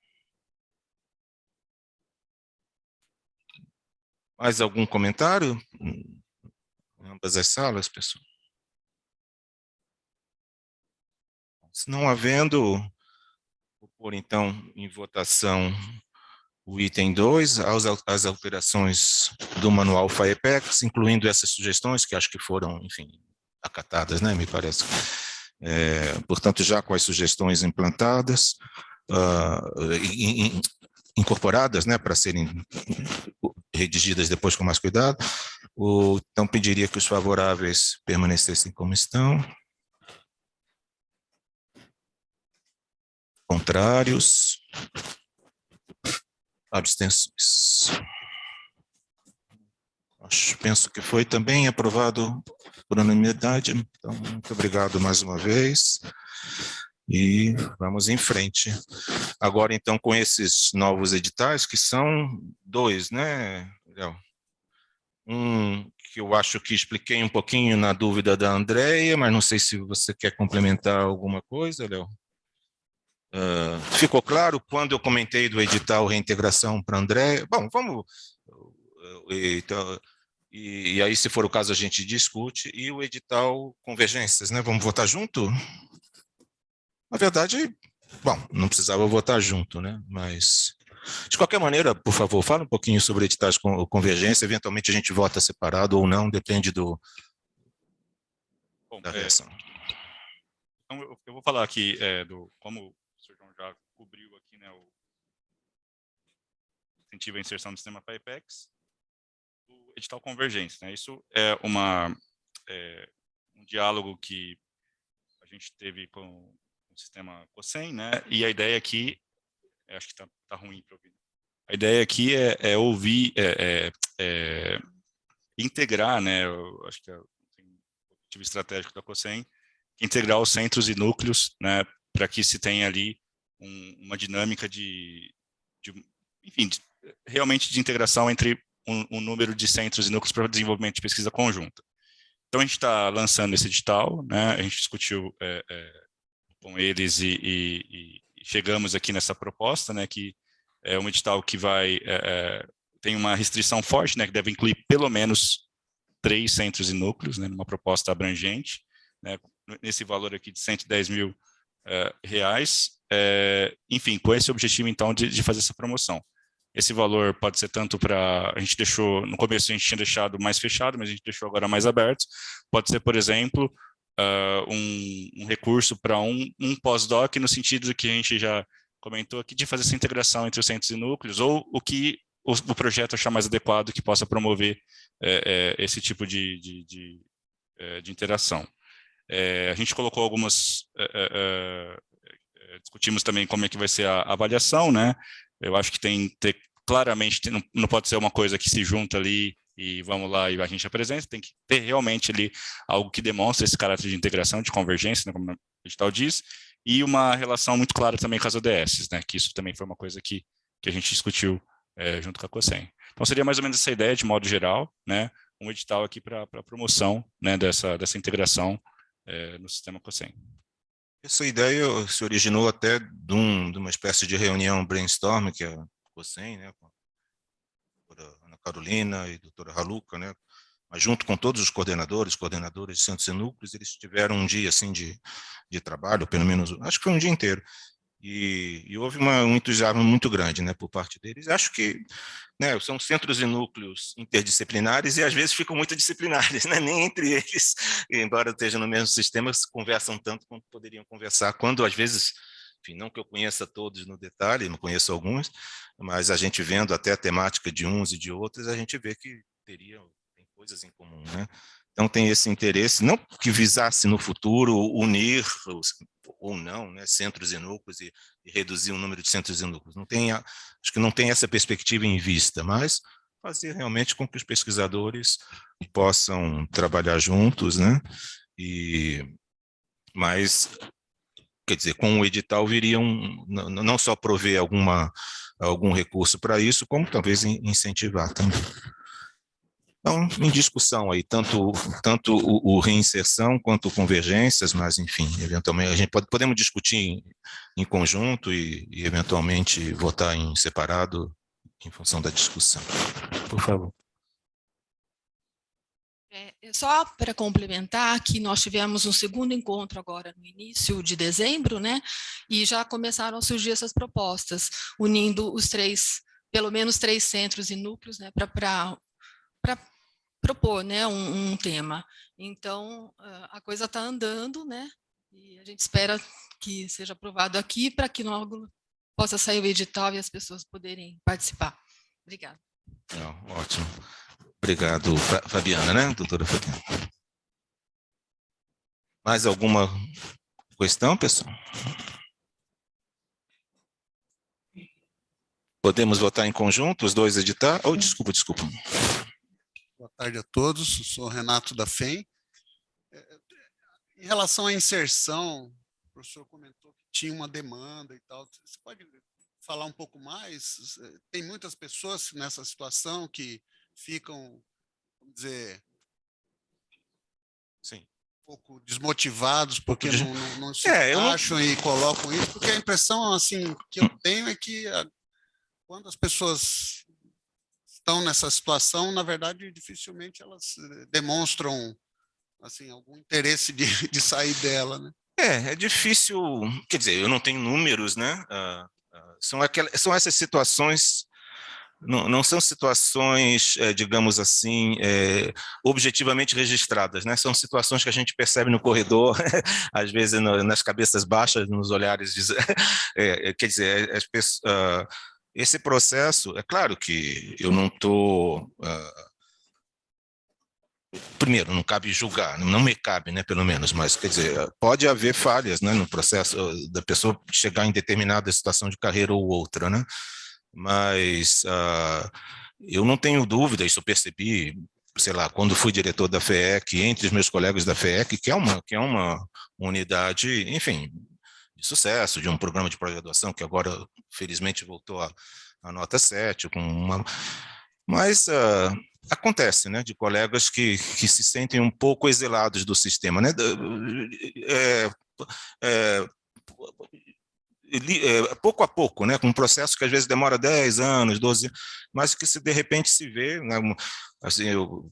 Mais algum comentário? Em ambas as salas, pessoal? Se não havendo, vou pôr então em votação o item 2, as alterações do manual FAEPEX, incluindo essas sugestões que acho que foram, enfim, acatadas, né, me parece. Portanto, já com as sugestões implantadas, incorporadas, né, para serem redigidas depois com mais cuidado, então pediria que os favoráveis permanecessem como estão. Contrários. Abstenções. Penso que foi também aprovado por unanimidade. Então, muito obrigado mais uma vez. E vamos em frente. Agora, então, com esses novos editais, que são 2, né, Léo? Um que eu acho que expliquei um pouquinho na dúvida da Andréia, mas não sei se você quer complementar alguma coisa, Léo. Ficou claro quando eu comentei do edital reintegração para a Andréia? Bom, vamos... Então, e aí, se for o caso, a gente discute. E o edital convergências, né? Vamos votar junto? Na verdade, bom, não precisava votar junto, né? Mas, de qualquer maneira, por favor, fala um pouquinho sobre editais com convergência. Eventualmente a gente vota separado ou não, depende da reação. Então, eu vou falar aqui como o Sr. João já cobriu aqui, né, o incentivo à inserção do sistema FIPEX, o edital convergência, né? Isso é um diálogo que a gente teve com o sistema COSEM, né? E a ideia aqui, acho que tá ruim para ouvir. A ideia aqui é ouvir, integrar, né? Eu acho que tem um objetivo estratégico da COSEM, integrar os centros e núcleos, né? Para que se tenha ali uma dinâmica realmente de integração entre um número de centros e núcleos para desenvolvimento de pesquisa conjunta. Então, a gente está lançando esse edital, né? A gente discutiu com eles e chegamos aqui nessa proposta, né? Que é um edital que tem uma restrição forte, né? Que deve incluir pelo menos 3 centros e núcleos, né? Numa proposta abrangente, né? Nesse valor aqui de R$110 mil, enfim, com esse objetivo, então, de fazer essa promoção. Esse valor pode ser tanto para... A gente deixou... No começo a gente tinha deixado mais fechado, mas a gente deixou agora mais aberto. Pode ser, por exemplo, um recurso para um pós-doc, no sentido de que a gente já comentou aqui, de fazer essa integração entre os centros e núcleos, ou o que o projeto achar mais adequado que possa promover esse tipo de interação. A gente colocou algumas... discutimos também como é que vai ser a avaliação, né? Eu acho que claramente não pode ser uma coisa que se junta ali e vamos lá e a gente apresenta, tem que ter realmente ali algo que demonstre esse caráter de integração, de convergência, né, como o edital diz, e uma relação muito clara também com as ODSs, né? Que isso também foi uma coisa que a gente discutiu junto com a COSEM. Então seria mais ou menos essa ideia de modo geral, né? Um edital aqui para promoção, né, dessa integração no sistema COSEM. Essa ideia se originou até de uma espécie de reunião brainstorm que a COSEM, né, com a doutora Ana Carolina e a doutora Raluca, né, mas junto com todos os coordenadores de centros e núcleos, eles tiveram um dia assim de trabalho, pelo menos, acho que foi um dia inteiro, e houve um entusiasmo muito grande, né, por parte deles. Acho que, né, são centros e núcleos interdisciplinares e às vezes ficam muito disciplinares, né, nem entre eles, embora estejam no mesmo sistema, conversam tanto quanto poderiam conversar, quando às vezes, enfim, não que eu conheça todos no detalhe, não conheço alguns, mas a gente vendo até a temática de uns e de outros, a gente vê que tem coisas em comum, né? Então tem esse interesse, não que visasse no futuro unir ou não, né, centros e núcleos e reduzir o número de centros e núcleos. Acho que não tem essa perspectiva em vista, mas fazer realmente com que os pesquisadores possam trabalhar juntos, né? Mas, quer dizer, com o edital viriam não só prover algum recurso para isso, como talvez incentivar também. Então, em discussão aí, tanto o reinserção quanto convergências, mas, enfim, eventualmente, a gente podemos discutir em conjunto e eventualmente votar em separado em função da discussão. Por favor. Só para complementar, que nós tivemos um segundo encontro agora no início de dezembro, né? E já começaram a surgir essas propostas, unindo pelo menos 3 centros e núcleos, né, para propor, né, um tema. Então, a coisa está andando, né, e a gente espera que seja aprovado aqui para que logo possa sair o edital e as pessoas poderem participar. Obrigada. Ótimo. Obrigado, Fabiana, né, doutora Fabiana? Mais alguma questão, pessoal? Podemos votar em conjunto os 2 editais? Desculpa. Boa tarde a todos, eu sou Renato da FEM. Em relação à inserção, o professor comentou que tinha uma demanda e tal. Você pode falar um pouco mais? Tem muitas pessoas nessa situação que ficam, vamos dizer, sim, um pouco desmotivados porque não se acham e colocam isso, porque a impressão assim, que eu tenho é que quando as pessoas estão nessa situação, na verdade, dificilmente elas demonstram assim, algum interesse de sair dela, né? É difícil, quer dizer, eu não tenho números, né? São essas situações, não são situações, digamos assim, objetivamente registradas, né? São situações que a gente percebe no corredor, às vezes nas cabeças baixas, nos olhares, quer dizer, as pessoas, esse processo, é claro que eu não estou... primeiro, não cabe julgar, não me cabe, né, pelo menos, mas, quer dizer, pode haver falhas, né, no processo da pessoa chegar em determinada situação de carreira ou outra, né, mas eu não tenho dúvida, isso eu percebi, sei lá, quando fui diretor da FEEC, entre os meus colegas da FEEC, que é uma unidade, enfim, de sucesso, de um programa de pós-graduação, que agora, felizmente, voltou a nota 7, mas acontece, né, de colegas que se sentem um pouco exilados do sistema, né, pouco a pouco, né, com um processo que às vezes demora 10 anos, 12, mas que se de repente se vê, né, assim,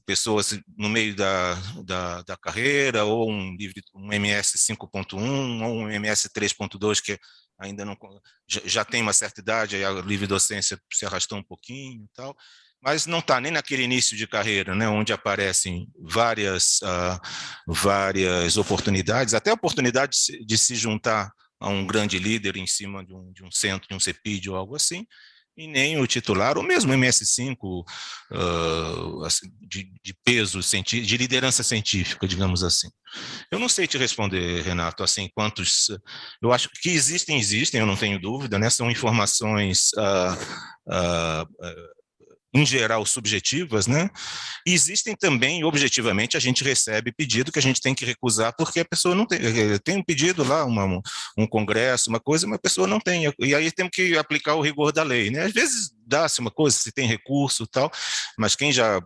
pessoas no meio da carreira, ou um MS 5.1, ou um MS 3.2, que ainda não já tem uma certa idade, aí a livre docência se arrastou um pouquinho e tal, mas não está nem naquele início de carreira, né, onde aparecem várias oportunidades, até a oportunidade de se juntar a um grande líder em cima de um centro, de um CEPID ou algo assim, e nem o titular, ou mesmo MS5, assim, de peso, de liderança científica, digamos assim. Eu não sei te responder, Renato, assim, quantos... Eu acho que existem, eu não tenho dúvida, né? São informações... em geral, subjetivas, né? E existem também, objetivamente, a gente recebe pedido que a gente tem que recusar porque a pessoa não tem um pedido lá, um congresso, uma coisa, mas a pessoa não tem, e aí temos que aplicar o rigor da lei, né? Às vezes dá-se uma coisa, se tem recurso e tal, mas quem já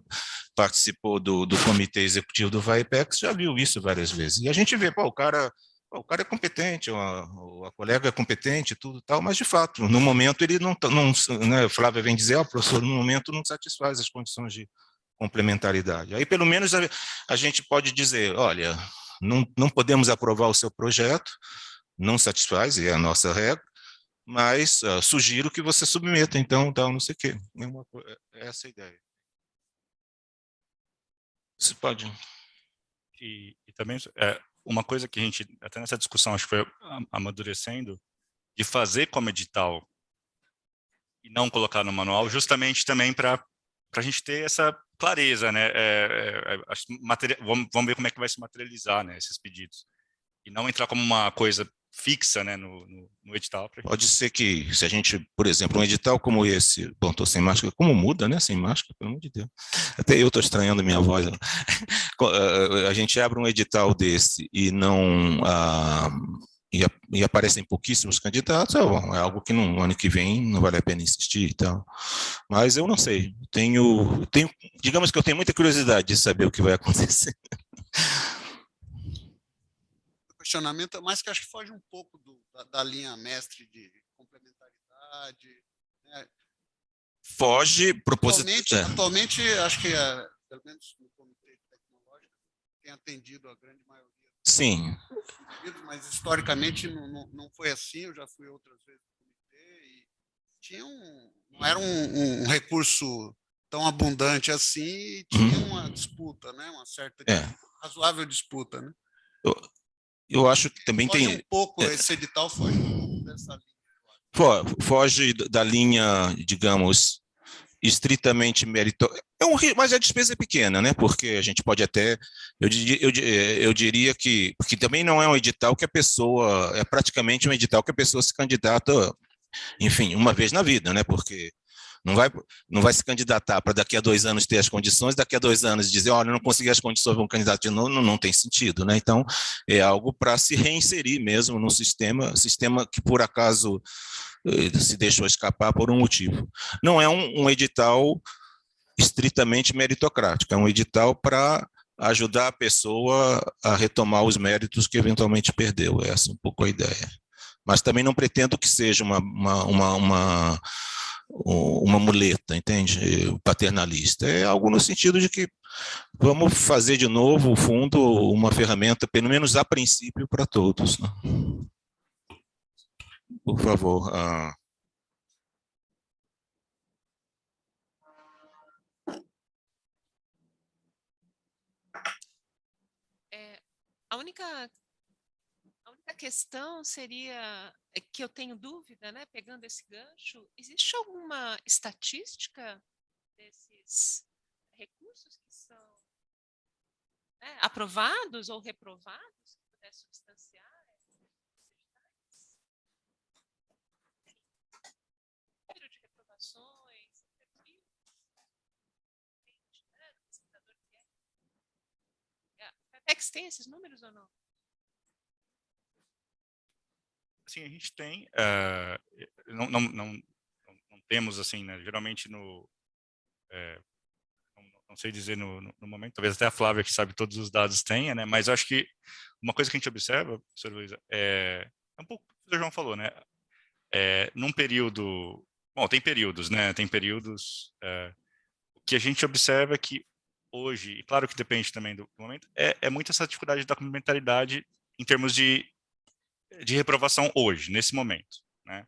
participou do comitê executivo do VAEPEX já viu isso várias vezes, e a gente vê, pô, o cara é competente, a colega é competente, tudo tal, mas, de fato, no momento ele não né, Flávia vem dizer, professor, no momento não satisfaz as condições de complementaridade. Aí, pelo menos, a gente pode dizer, olha, não podemos aprovar o seu projeto, não satisfaz, e é a nossa regra, mas sugiro que você submeta, então, tal, não sei o quê. É essa a ideia. Você pode... E também... uma coisa que a gente, até nessa discussão, acho que foi amadurecendo, de fazer como edital e não colocar no manual, justamente também para a gente ter essa clareza, né? Vamos ver como é que vai se materializar, né, esses pedidos. E não entrar como uma coisa fixa, né, no edital. Pode ser que, se a gente, por exemplo, um edital como esse, bom, estou sem máscara, como muda, né, sem máscara, pelo amor de Deus. Até eu estou estranhando a minha voz. A gente abre um edital desse e não... e aparecem pouquíssimos candidatos, é algo que no ano que vem não vale a pena insistir e tal. Mas eu não sei, digamos que eu tenho muita curiosidade de saber o que vai acontecer. Questionamento, mas que acho que foge um pouco da linha mestre de complementaridade. Né? Foge Atualmente, acho que, pelo menos no Comitê Tecnológico, tem atendido a grande maioria. Sim. Mas, historicamente, não foi assim, eu já fui outras vezes no Comitê, e não era um recurso tão abundante assim, e tinha uma disputa, né? Uma certa razoável disputa. Né? Eu acho que também foge tem... um pouco, esse edital foge um pouco dessa linha. Foge da linha, digamos, estritamente meritória. Mas a despesa é pequena, né? Porque a gente pode até... Eu diria que... Porque também não é um edital que a pessoa... É praticamente um edital que a pessoa se candidata, enfim, uma vez na vida, né? Porque Não vai se candidatar para daqui a 2 anos ter as condições, daqui a 2 anos dizer, olha, não consegui as condições, vou candidato de novo, não tem sentido, né? Então, é algo para se reinserir mesmo no sistema que por acaso se deixou escapar por um motivo. Não é um edital estritamente meritocrático, é um edital para ajudar a pessoa a retomar os méritos que eventualmente perdeu, essa é um pouco a ideia. Mas também não pretendo que seja uma muleta, entende? Paternalista. É algo no sentido de que vamos fazer de novo o fundo uma ferramenta, pelo menos a princípio, para todos, né? Por favor. A única questão seria que eu tenho dúvida, né, pegando esse gancho, existe alguma estatística desses recursos que são, né, aprovados ou reprovados, que puder substanciar? Número de reprovações, perfil, né, do pesquisador que é. A FAPEX tem esses números ou não? Sim, a gente tem, não temos, assim, né, geralmente não sei dizer no momento, talvez até a Flávia, que sabe todos os dados, tenha, né, mas eu acho que uma coisa que a gente observa, professora Luísa, é um pouco o que o João falou, né, num período, bom, tem períodos, né, tem períodos, o que a gente observa é que hoje, e claro que depende também do momento, é muito essa dificuldade da complementaridade em termos de reprovação hoje, nesse momento, né?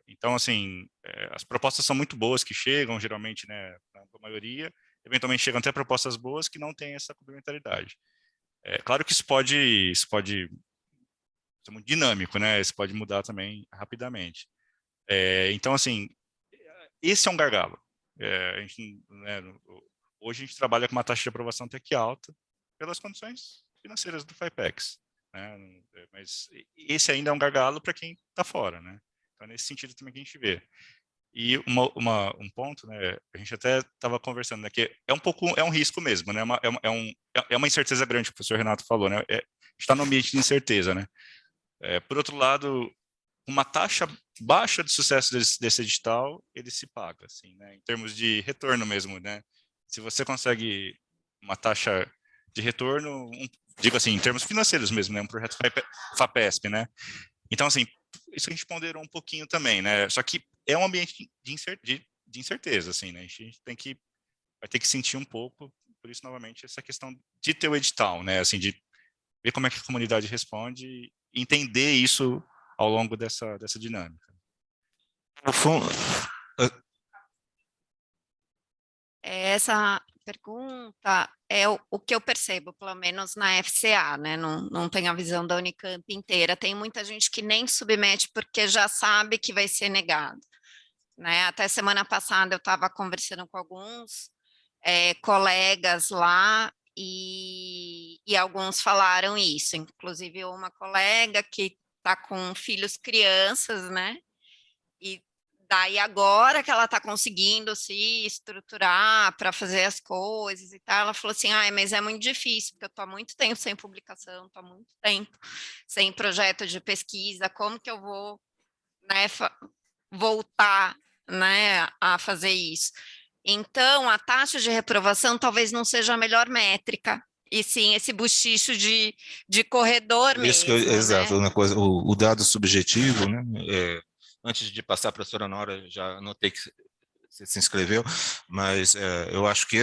Então, assim, as propostas são muito boas que chegam, geralmente, né, a maioria, eventualmente chegam até propostas boas que não têm essa complementaridade. Claro que isso pode ser muito dinâmico, né? Isso pode mudar também rapidamente. Então, assim, esse é um gargalo. A gente, né, hoje a gente trabalha com uma taxa de aprovação até que alta pelas condições financeiras do FAPEX. Né? Mas esse ainda é um gargalo para quem está fora, né? Então, nesse sentido também que a gente vê. E um ponto, né? A gente até estava conversando, né? Que é um risco mesmo, né? É uma incerteza grande, que o professor Renato falou, né? Está no ambiente de incerteza, né? Por outro lado, uma taxa baixa de sucesso desse edital, ele se paga, assim, né? Em termos de retorno mesmo, né? Se você consegue uma taxa de retorno, digo assim, em termos financeiros mesmo, né? Um projeto FAPESP, né? Então, assim, isso a gente ponderou um pouquinho também, né? Só que é um ambiente de incerteza, assim, né? A gente vai ter que sentir um pouco, por isso, novamente, essa questão de ter o edital, né? Assim, de ver como é que a comunidade responde e entender isso ao longo dessa dinâmica. No fundo, essa pergunta é o que eu percebo, pelo menos na FCA, né? Não tenho a visão da Unicamp inteira. Tem muita gente que nem submete porque já sabe que vai ser negado, né? Até semana passada eu estava conversando com alguns colegas lá e alguns falaram isso, inclusive uma colega que está com filhos crianças, né? E daí agora que ela está conseguindo se estruturar para fazer as coisas e tal, ela falou assim, mas é muito difícil, porque eu estou há muito tempo sem publicação, estou há muito tempo sem projeto de pesquisa, como que eu vou, né, voltar, né, a fazer isso? Então, a taxa de reprovação talvez não seja a melhor métrica, e sim esse buchicho de corredor mesmo. Exato, né? uma coisa, o dado subjetivo, né? Antes de passar para a professora Nora, já notei que você se inscreveu, mas eu acho que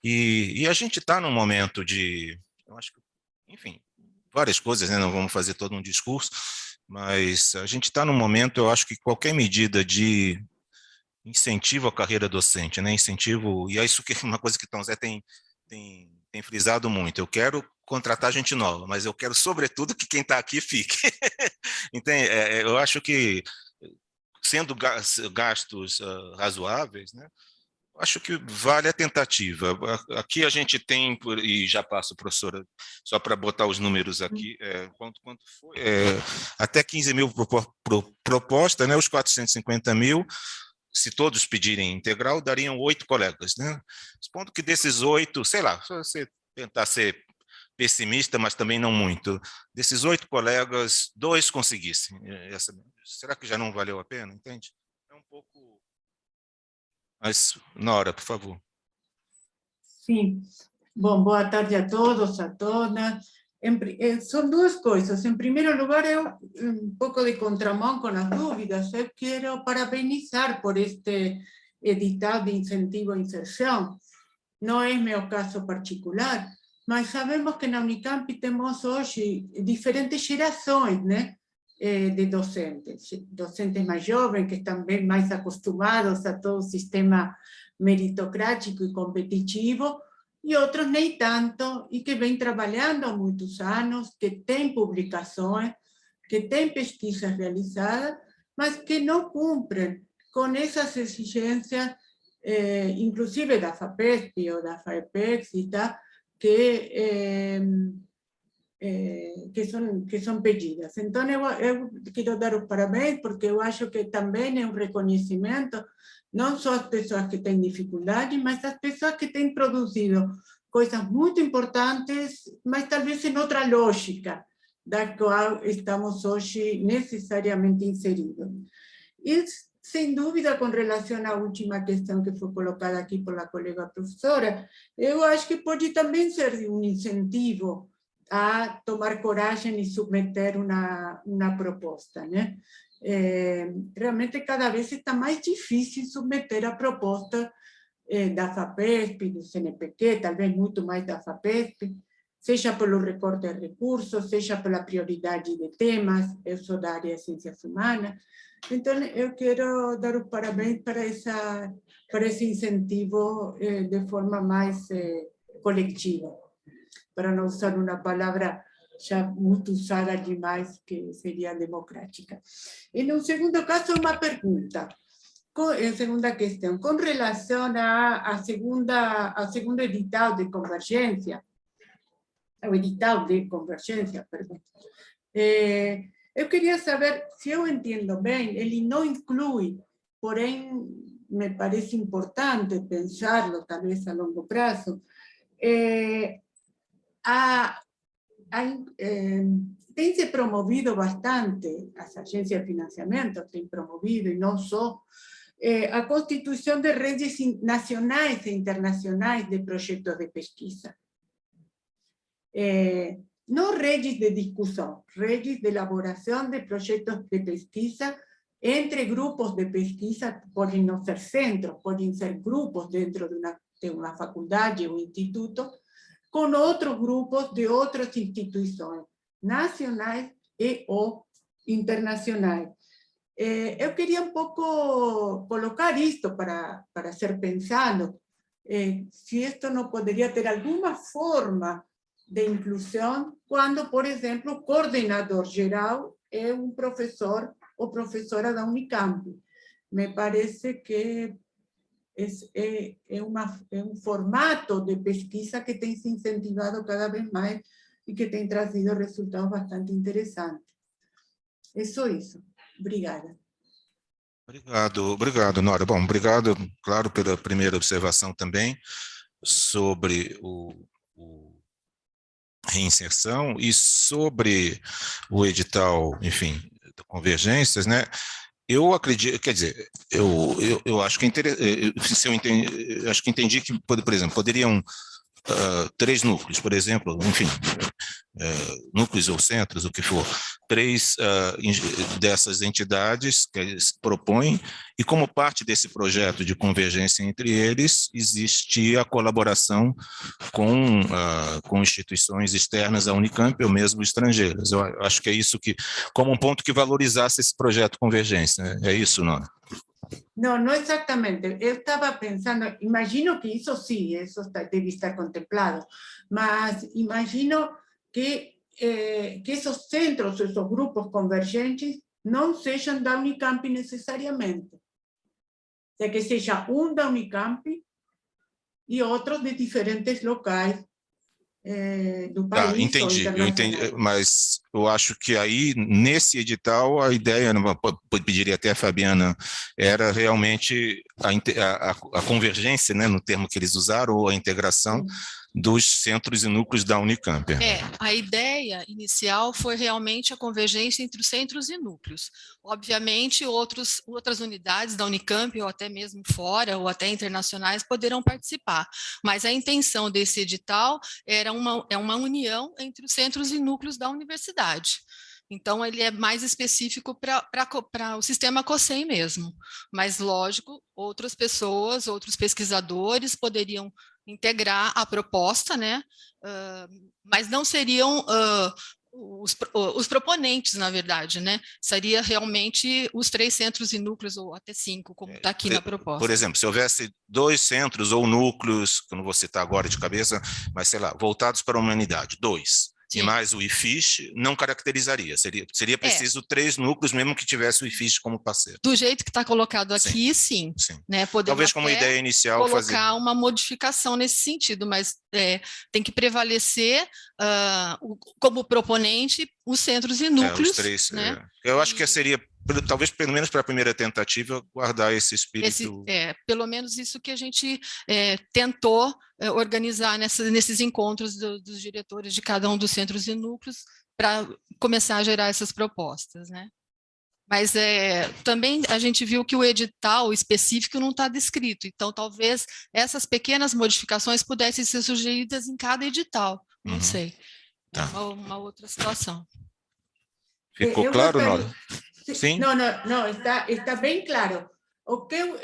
e a gente está num momento de, eu acho que, enfim, várias coisas, né? Não vamos fazer todo um discurso, mas a gente está num momento, eu acho que qualquer medida de incentivo à carreira docente, né? Incentivo, e é isso que é uma coisa que o Tom Zé tem frisado muito. Eu quero contratar gente nova, mas eu quero, sobretudo, que quem está aqui fique. Então, eu acho que, sendo gastos razoáveis, né? acho que vale a tentativa. Aqui a gente tem, e já passo, professora, só para botar os números aqui, quanto foi? Até 15 mil proposta, né? Os 450 mil, se todos pedirem integral, dariam 8 colegas, né? Supondo que desses 8, sei lá, se você tentar ser pessimista, mas também não muito, desses 8 colegas, 2 conseguissem. Será que já não valeu a pena, entende? É um pouco... Mas, Nora, por favor. Sim. Bom, boa tarde a todos, a todas. São duas coisas. Em primeiro lugar, um pouco de contramão com as dúvidas. Eu quero parabenizar por este edital de incentivo à inserção. Não é meu caso particular, mas sabemos que na Unicamp temos hoje diferentes gerações, né, de docentes mais jovens, que estão bem mais acostumados a todo o sistema meritocrático e competitivo, e outros nem tanto, e que vêm trabalhando há muitos anos, que têm publicações, que têm pesquisas realizadas, mas que não cumprem com essas exigências, inclusive da FAPESP ou da FAEPEX e tal, que são pedidas. Então, eu quero dar os parabéns, porque eu acho que também é um reconhecimento, não só as pessoas que têm dificuldade, mas as pessoas que têm produzido coisas muito importantes, mas talvez em outra lógica, da qual estamos hoje necessariamente inseridos. E, sem dúvida, com relação à última questão que foi colocada aqui pela colega professora, eu acho que pode também ser um incentivo a tomar coragem e submeter uma proposta, né? Realmente, cada vez está mais difícil submeter a proposta da FAPESP, do CNPq, talvez muito mais da FAPESP, seja pelo recorte de recursos, seja pela prioridade de temas. Eu sou da área de ciências humanas, então eu quero dar os parabéns para esse incentivo de forma mais coletiva, para não usar uma palavra já muito usada demais, que seria democrática. E no segundo caso, uma pergunta. Segunda questão, com relação ao segundo edital de convergência, perdão. Eu queria saber, se eu entendo bem, ele não inclui, porém, me parece importante pensá-lo, talvez a longo prazo, tem se promovido bastante, as agências de financiamento têm promovido, e não só, a constituição de redes nacionais e internacionais de projetos de pesquisa. No redes de discussão, redes de elaboração de projetos de pesquisa entre grupos de pesquisa, podem não ser centros, podem ser grupos dentro de uma faculdade ou instituto, com outros grupos de outras instituições, nacionais e ou internacionais. Eu queria um pouco colocar isto para ser pensado, se isto não poderia ter alguma forma de inclusão, quando, por exemplo, o coordenador geral é um professor ou professora da Unicamp. Me parece que é um formato de pesquisa que tem se incentivado cada vez mais e que tem trazido resultados bastante interessantes. É só isso. Obrigada. Obrigado, Nora. Bom, obrigado, claro, pela primeira observação também sobre o reinserção e sobre o edital, enfim, de convergências, né? Eu acredito, quer dizer, eu acho que entendi que, por exemplo, poderiam 3 núcleos, por exemplo, enfim, núcleos ou centros, o que for, 3 dessas entidades que eles propõem, e como parte desse projeto de convergência entre eles, existe a colaboração com instituições externas à Unicamp ou mesmo estrangeiras. Eu acho que é isso que, como um ponto que valorizasse esse projeto de convergência, né? É isso, Nora? Não, não exatamente. Eu estava pensando, imagino que isso sim, isso deve estar contemplado, mas imagino que esses centros, esses grupos convergentes, não sejam da Unicamp necessariamente. Que seja um da Unicamp y otros de diferentes locais do país. Entendi, eu entendi, mas eu acho que aí, nesse edital, a ideia, pediria até a Fabiana, era realmente a convergência, né, no termo que eles usaram, ou a integração dos centros e núcleos da Unicamp. A ideia inicial foi realmente a convergência entre os centros e núcleos. Obviamente, outras unidades da Unicamp, ou até mesmo fora, ou até internacionais, poderão participar, mas a intenção desse edital era uma união entre os centros e núcleos da universidade. Então, ele é mais específico para o sistema COSEM mesmo, mas, lógico, outras pessoas, outros pesquisadores poderiam integrar a proposta, né? Mas não seriam os proponentes, na verdade, né? Seria realmente os 3 centros e núcleos, ou até 5, como está aqui na proposta. Por exemplo, se houvesse 2 centros ou núcleos, que eu não vou citar agora de cabeça, mas, sei lá, voltados para a humanidade, 2, e mais o IFISH, não caracterizaria, seria preciso 3 núcleos, mesmo que tivesse o IFISH como parceiro. Do jeito que está colocado aqui, sim. Né? Talvez como ideia inicial colocar uma modificação nesse sentido, mas tem que prevalecer como proponente os centros e núcleos. Os 3, né? Eu acho que seria, talvez pelo menos para a primeira tentativa, guardar esse espírito. Pelo menos isso que a gente tentou organizar nesses encontros dos diretores de cada um dos centros e núcleos para começar a gerar essas propostas, né? Mas também a gente viu que o edital específico não está descrito, então talvez essas pequenas modificações pudessem ser sugeridas em cada edital, não sei. Tá. Uma outra situação. Ficou claro, Nora? Sim? Não, está bem claro. O que eu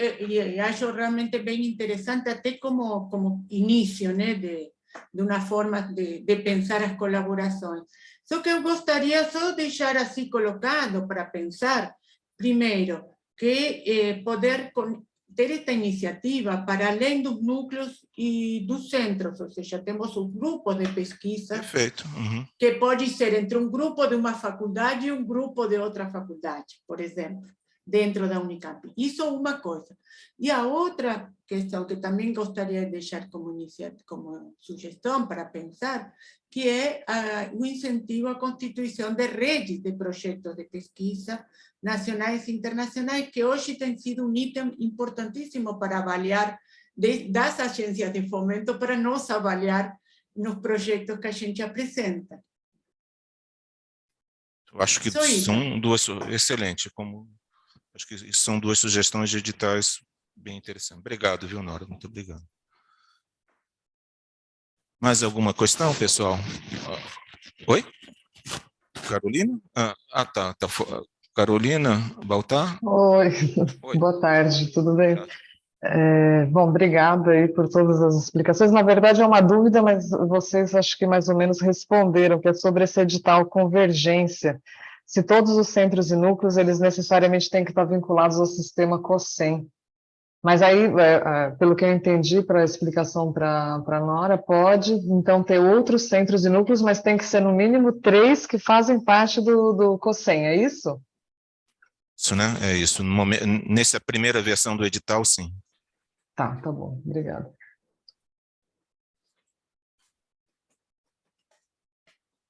acho realmente bem interessante, até como início, né, de uma forma de pensar as colaborações. Só que eu gostaria só deixar assim colocado para pensar, primeiro, que poder ter esta iniciativa para além dos núcleos e dos centros, ou seja, temos os grupos de pesquisa. Perfeito. Que pode ser entre um grupo de uma faculdade e um grupo de outra faculdade, por exemplo, dentro da Unicamp. Isso é uma coisa. E a outra questão que também gostaria de deixar como sugestão para pensar, que é o incentivo à constituição de redes de projetos de pesquisa nacionais e internacionais, que hoje tem sido um item importantíssimo para avaliar das agências de fomento, para nós avaliar nos projetos que a gente apresenta. Eu acho que são duas, excelente, acho que são 2 sugestões de editais bem interessantes. Obrigado, viu, Nora? Muito obrigado. Mais alguma questão, pessoal? Oi? Carolina? Tá. Carolina Baltar? Oi. Boa tarde, tudo bem? Bom, obrigada aí por todas as explicações. Na verdade, é uma dúvida, mas vocês acho que mais ou menos responderam, que é sobre esse edital convergência. Se todos os centros e núcleos, eles necessariamente têm que estar vinculados ao sistema COSEM. Mas aí, pelo que eu entendi para a explicação para a Nora, pode, então, ter outros centros e núcleos, mas tem que ser, no mínimo, 3 que fazem parte do COSEM, é isso? Isso, né? É isso. Nessa primeira versão do edital, sim. Tá bom. Obrigada.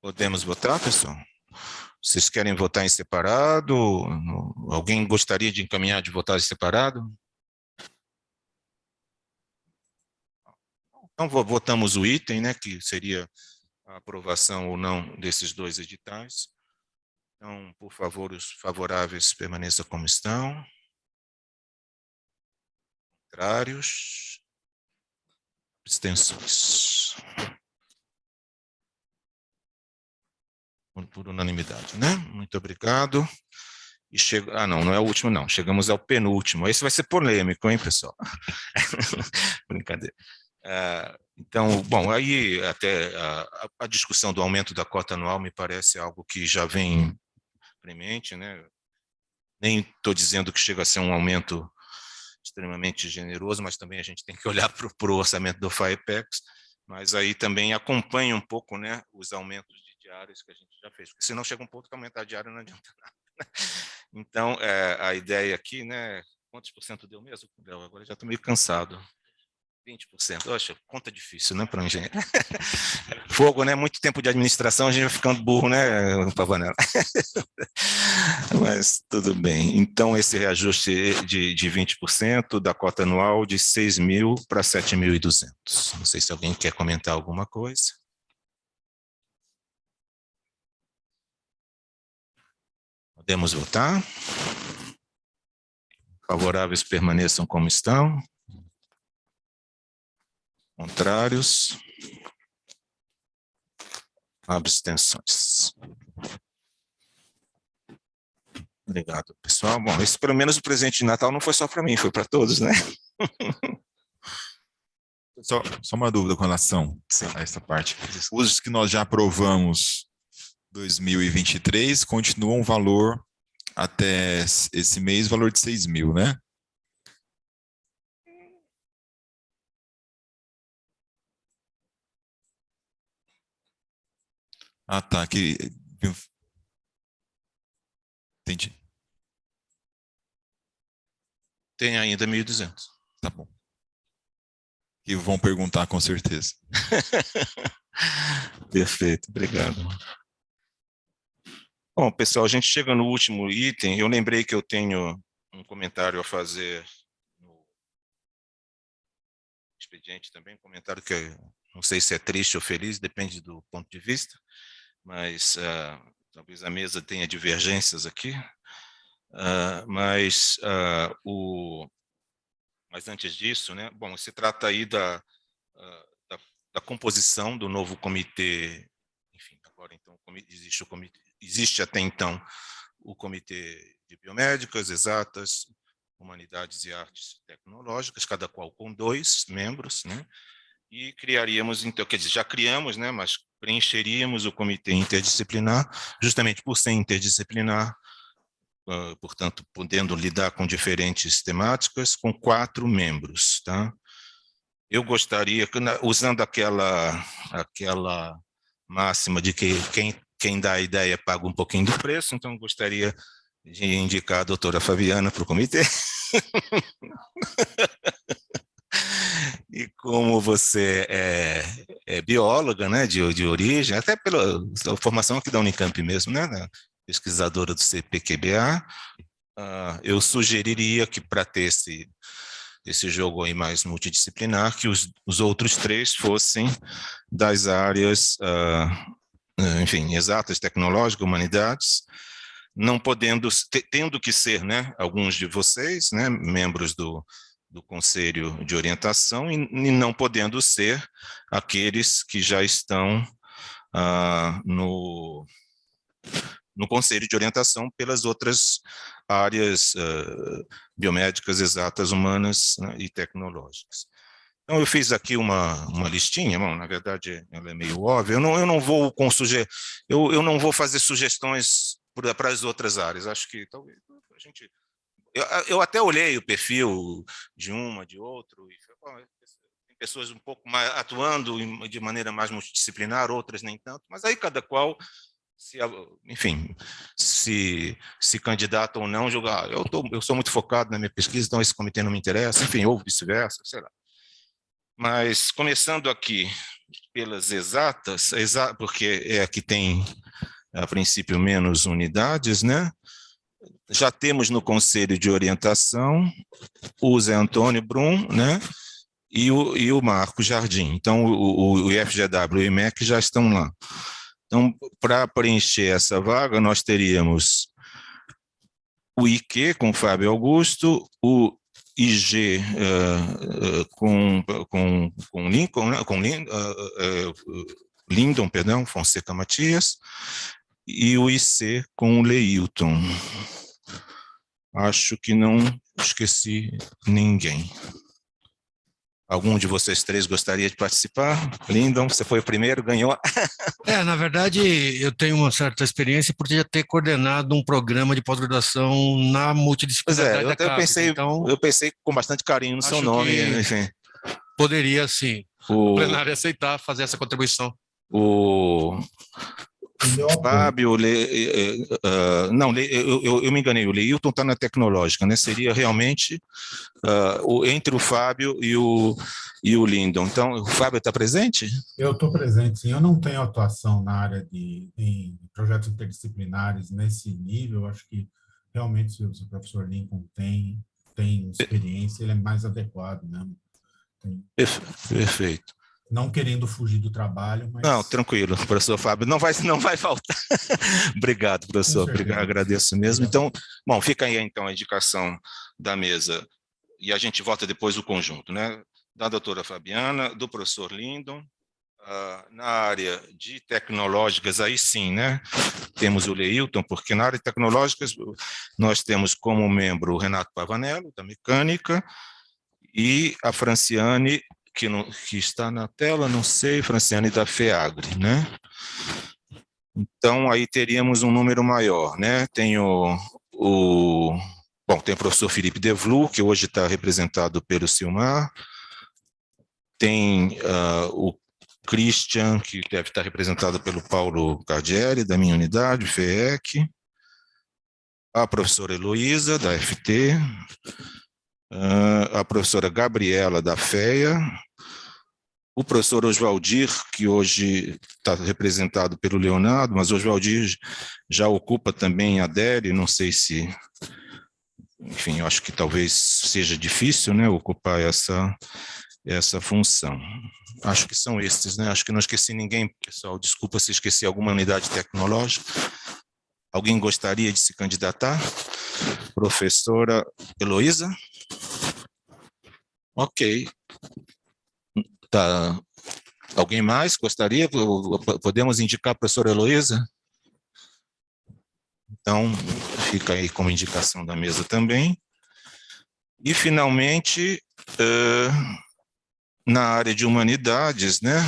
Podemos votar, pessoal? Vocês querem votar em separado? Alguém gostaria de encaminhar de votar em separado? Então, votamos o item, né, que seria a aprovação ou não desses 2 editais. Então, por favor, os favoráveis permaneçam como estão. Contrários. Abstenções. Por unanimidade, né? Muito obrigado. E não é o último, não. Chegamos ao penúltimo. Esse vai ser polêmico, hein, pessoal? Brincadeira. Então, bom, aí até a discussão do aumento da cota anual me parece algo que já vem premente, né? Nem estou dizendo que chega a ser um aumento extremamente generoso, mas também a gente tem que olhar para o orçamento do FAEPEX, mas aí também acompanha um pouco, né, os aumentos de diárias que a gente já fez, porque senão chega um ponto que aumentar a diária não adianta nada. Então, a ideia aqui, né, quantos por cento deu mesmo? Agora já estou meio cansado. 20%. Oxa, conta difícil, né, para um engenheiro. Fogo, né? Muito tempo de administração, a gente vai ficando burro, né, Pavanella? Mas tudo bem. Então, esse reajuste de 20% da cota anual de 6.000 para 7.200. Não sei se alguém quer comentar alguma coisa. Podemos votar? Favoráveis permaneçam como estão. Contrários? Abstenções. Obrigado, pessoal. Bom, esse pelo menos o presente de Natal não foi só para mim, foi para todos, né? Só uma dúvida com relação a essa parte. Os que nós já aprovamos 2023 continuam o valor até esse mês, valor de 6.000, né? Ah, tá. Aqui. Entendi. Tem ainda 1.200. Tá bom. E vão perguntar com certeza. Perfeito, obrigado. Bom, pessoal, a gente chega no último item. Eu lembrei que eu tenho um comentário a fazer no expediente também, um comentário que não sei se é triste ou feliz, depende do ponto de vista, mas talvez a mesa tenha divergências aqui, mas antes disso, né? Bom, se trata aí da composição do novo comitê. Enfim, agora então existe até então o Comitê de Biomédicas, Exatas, Humanidades e Artes Tecnológicas, cada qual com 2 membros, né? E criaríamos, então, quer dizer, já criamos, né? Mas preencheríamos o Comitê Interdisciplinar, justamente por ser interdisciplinar, portanto, podendo lidar com diferentes temáticas, com 4 membros, tá? Eu gostaria, usando aquela máxima de que quem dá a ideia paga um pouquinho do preço, então eu gostaria de indicar a doutora Fabiana para o comitê. E como você é bióloga, né, de origem, até pela formação aqui da Unicamp mesmo, né, pesquisadora do CPQBA, eu sugeriria que para ter esse jogo aí mais multidisciplinar, que os outros 3 fossem das áreas, enfim, exatas, tecnológicas, humanidades, não podendo, tendo que ser, né, alguns de vocês, né, membros do Conselho de Orientação, e não podendo ser aqueles que já estão no Conselho de Orientação pelas outras áreas biomédicas, exatas, humanas, né, e tecnológicas. Então, eu fiz aqui uma listinha, bom, na verdade, ela é meio óbvia, eu não vou eu não vou fazer sugestões para as outras áreas, acho que talvez a gente... Eu até olhei o perfil de uma, de outro, e tem pessoas um pouco mais atuando de maneira mais multidisciplinar, outras nem tanto, mas aí cada qual, enfim, se candidata ou não, julgar, eu sou muito focado na minha pesquisa, então esse comitê não me interessa, enfim, ou vice-versa, sei lá. Mas começando aqui pelas exatas, porque é a que tem, a princípio, menos unidades, né? Já temos no Conselho de Orientação o Zé Antônio Brum, né? E o Marco Jardim. Então, o IFGW e o IMEC já estão lá. Então, para preencher essa vaga, nós teríamos o IQ com Fábio Augusto, o IG com Lincoln, né? Com Lindon, perdão, Fonseca Matias, e o IC com o Leilton. Acho que não esqueci ninguém. Algum de vocês 3 gostaria de participar? Lindon, você foi o primeiro, ganhou. Na verdade, eu tenho uma certa experiência por já ter coordenado um programa de pós-graduação na multidisciplinaridade da CAPES. Eu pensei com bastante carinho no seu nome. Enfim. Poderia, sim, o plenário aceitar fazer essa contribuição. Fábio, não, eu me enganei, o Leilton está na tecnológica, né? Seria realmente entre o Fábio e o Lindon. Então, o Fábio está presente? Eu estou presente, sim. Eu não tenho atuação na área em projetos interdisciplinares nesse nível. Acho que realmente se o professor Lincoln tem experiência, ele é mais adequado, né? Perfeito. Não querendo fugir do trabalho, mas... Não, tranquilo, professor Fábio, não vai faltar. Obrigado, professor, agradeço mesmo. Então, bom, fica aí então a indicação da mesa, e a gente volta depois do conjunto, né? Da doutora Fabiana, do professor Lindon, na área de tecnológicas, aí sim, né? Temos o Leilton, porque na área de tecnológicas nós temos como membro o Renato Pavanello, da mecânica, e a Franciane, que está na tela, não sei, Franciane da FEAGRE, né? Então, aí teríamos um número maior, né? Tem tem o professor Felipe Devlu, que hoje está representado pelo Silmar, tem o Christian, que deve estar representado pelo Paulo Cardielli, da minha unidade, FEEC, a professora Heloísa, da FT, a professora Gabriela, da FEA, o professor Oswaldir, que hoje está representado pelo Leonardo, mas o Oswaldir já ocupa também a DERE, não sei se... Enfim, eu acho que talvez seja difícil, né, ocupar essa função. Acho que são estes, né? Acho que não esqueci ninguém, pessoal. Desculpa se esqueci alguma unidade tecnológica. Alguém gostaria de se candidatar? Professora Heloísa? Ok. Tá. Alguém mais gostaria? Podemos indicar a professora Heloísa? Então, fica aí como indicação da mesa também. E, finalmente, na área de humanidades, né?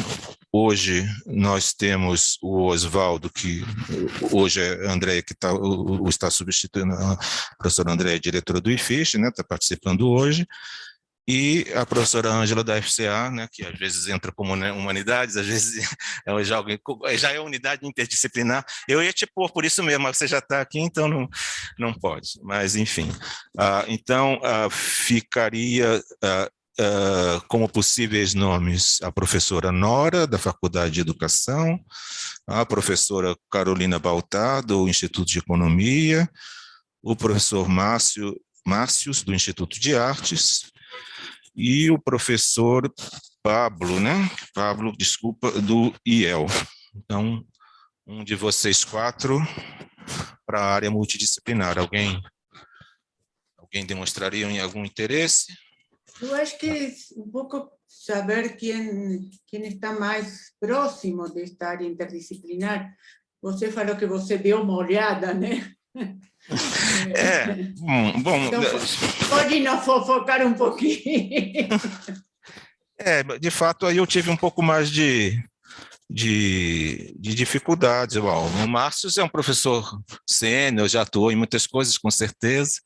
Hoje nós temos o Oswaldo, que hoje é a Andréia que está substituindo, a professora Andréia, diretora do IFISH, né? Está participando hoje. E a professora Ângela da FCA, né, que às vezes entra como humanidades, às vezes já é unidade interdisciplinar. Eu ia te pôr por isso mesmo, mas você já está aqui, então não pode. Mas, enfim. Então, ficaria como possíveis nomes a professora Nora, da Faculdade de Educação, a professora Carolina Baltar, do Instituto de Economia, o professor Márcios, do Instituto de Artes, e o professor Pablo, né? Pablo, desculpa, do IEL. Então, um de vocês quatro para a área multidisciplinar. Alguém demonstraria algum interesse? Eu acho que um pouco saber quem está mais próximo desta área interdisciplinar. Você falou que você deu uma olhada, né? Bom, então, pode nos fofocar um pouquinho. De fato, aí eu tive um pouco mais de dificuldades. O Márcio é um professor sênior, já atuou em muitas coisas, com certeza.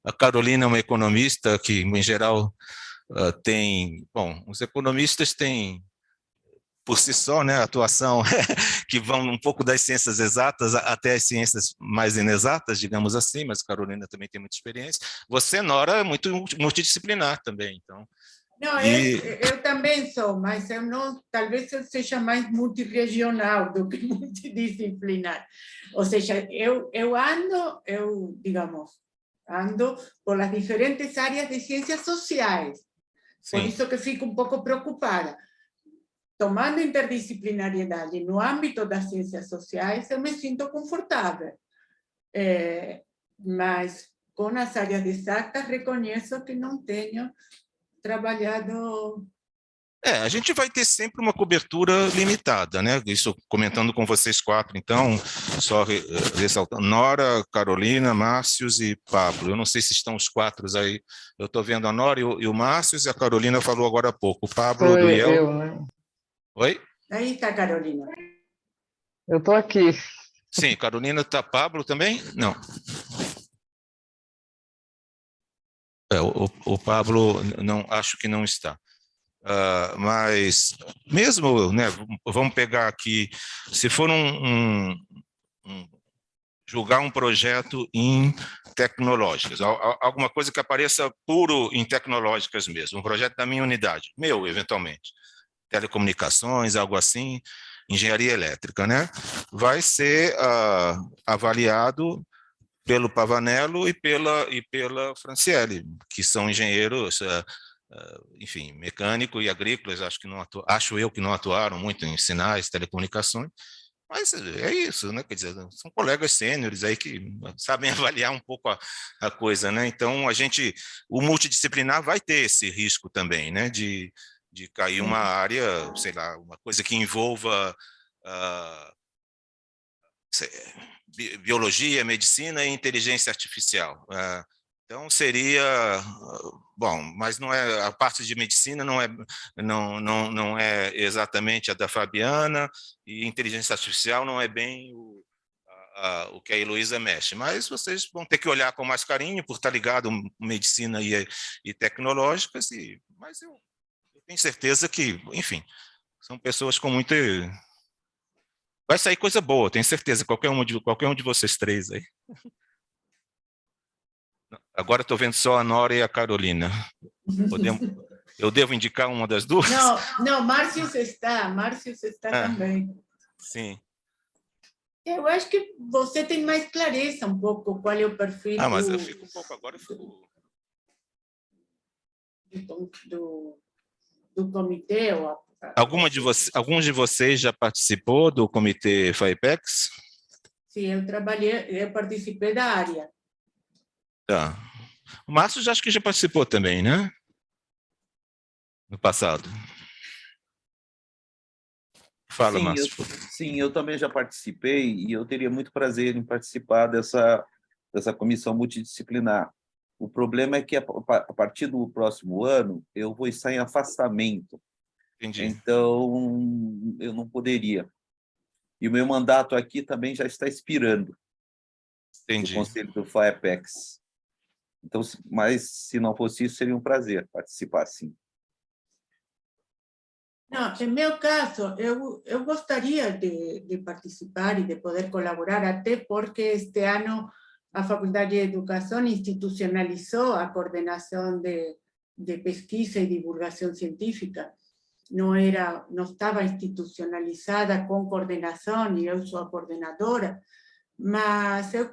A Carolina é uma economista que, em geral, os economistas têm, por si só, né, atuação que vão um pouco das ciências exatas até as ciências mais inexatas, digamos assim, mas a Carolina também tem muita experiência. Você, Nora, é muito multidisciplinar também, então. Não, eu também sou, mas eu não, talvez eu seja mais multirregional do que multidisciplinar. Ou seja, eu ando por as diferentes áreas de ciências sociais. Por isso que fico um pouco preocupada. Tomando interdisciplinariedade no âmbito das ciências sociais, eu me sinto confortável. Mas com as áreas de exatas, reconheço que não tenho trabalhado... A gente vai ter sempre uma cobertura limitada, né? Isso comentando com vocês quatro, então, só ressaltando, Nora, Carolina, Márcios e Pablo. Eu não sei se estão os quatro aí. Eu estou vendo a Nora e o Márcios, e a Carolina falou agora há pouco. O Pablo do IEL. Eu, né? Oi? Aí está a Carolina. Eu estou aqui. Sim, Carolina está. Pablo também? Não. O Pablo, não, acho que não está. Mas mesmo, né, vamos pegar aqui, se for julgar um projeto em tecnológicas, alguma coisa que apareça puro em tecnológicas mesmo, um projeto da minha unidade, meu, eventualmente, telecomunicações, algo assim, engenharia elétrica, né? Vai ser avaliado pelo Pavanello e pela Franciele, que são engenheiros, enfim, mecânico e agrícolas, acho eu que não atuaram muito em sinais, telecomunicações, mas é isso, né? Quer dizer, são colegas sêniores aí que sabem avaliar um pouco a coisa, né? Então, o multidisciplinar vai ter esse risco também, né? De cair uma área, sei lá, uma coisa que envolva biologia, medicina e inteligência artificial. Então, seria... Bom, mas não é, a parte de medicina não é exatamente a da Fabiana, e inteligência artificial não é bem o que a Heloísa mexe, mas vocês vão ter que olhar com mais carinho, por estar ligado medicina e tecnológicas, mas eu tenho certeza que, enfim, são pessoas com muita... Vai sair coisa boa, tenho certeza, qualquer um de vocês três aí. Agora estou vendo só a Nora e a Carolina. Eu devo indicar uma das duas? Não, Márcio está também. Sim. Eu acho que você tem mais clareza um pouco qual é o perfil mas eu fico um pouco agora, do comitê. Alguns de vocês já participou do comitê FAIPEX? Sim, eu participei da área. Tá. O Márcio acho que já participou também, né? No passado. Fala, Márcio. Sim, eu também já participei e eu teria muito prazer em participar dessa comissão multidisciplinar. O problema é que, a partir do próximo ano, eu vou estar em afastamento. Entendi. Então, eu não poderia. E o meu mandato aqui também já está expirando. Entendi. No Conselho do FAEPEX. Então, mas, se não fosse isso, seria um prazer participar, sim. Não, em meu caso, eu gostaria de participar e de poder colaborar, até porque este ano a Faculdade de Educação institucionalizou a coordenação de pesquisa e divulgação científica. Não estava institucionalizada com coordenação, e eu sou a coordenadora, mas eu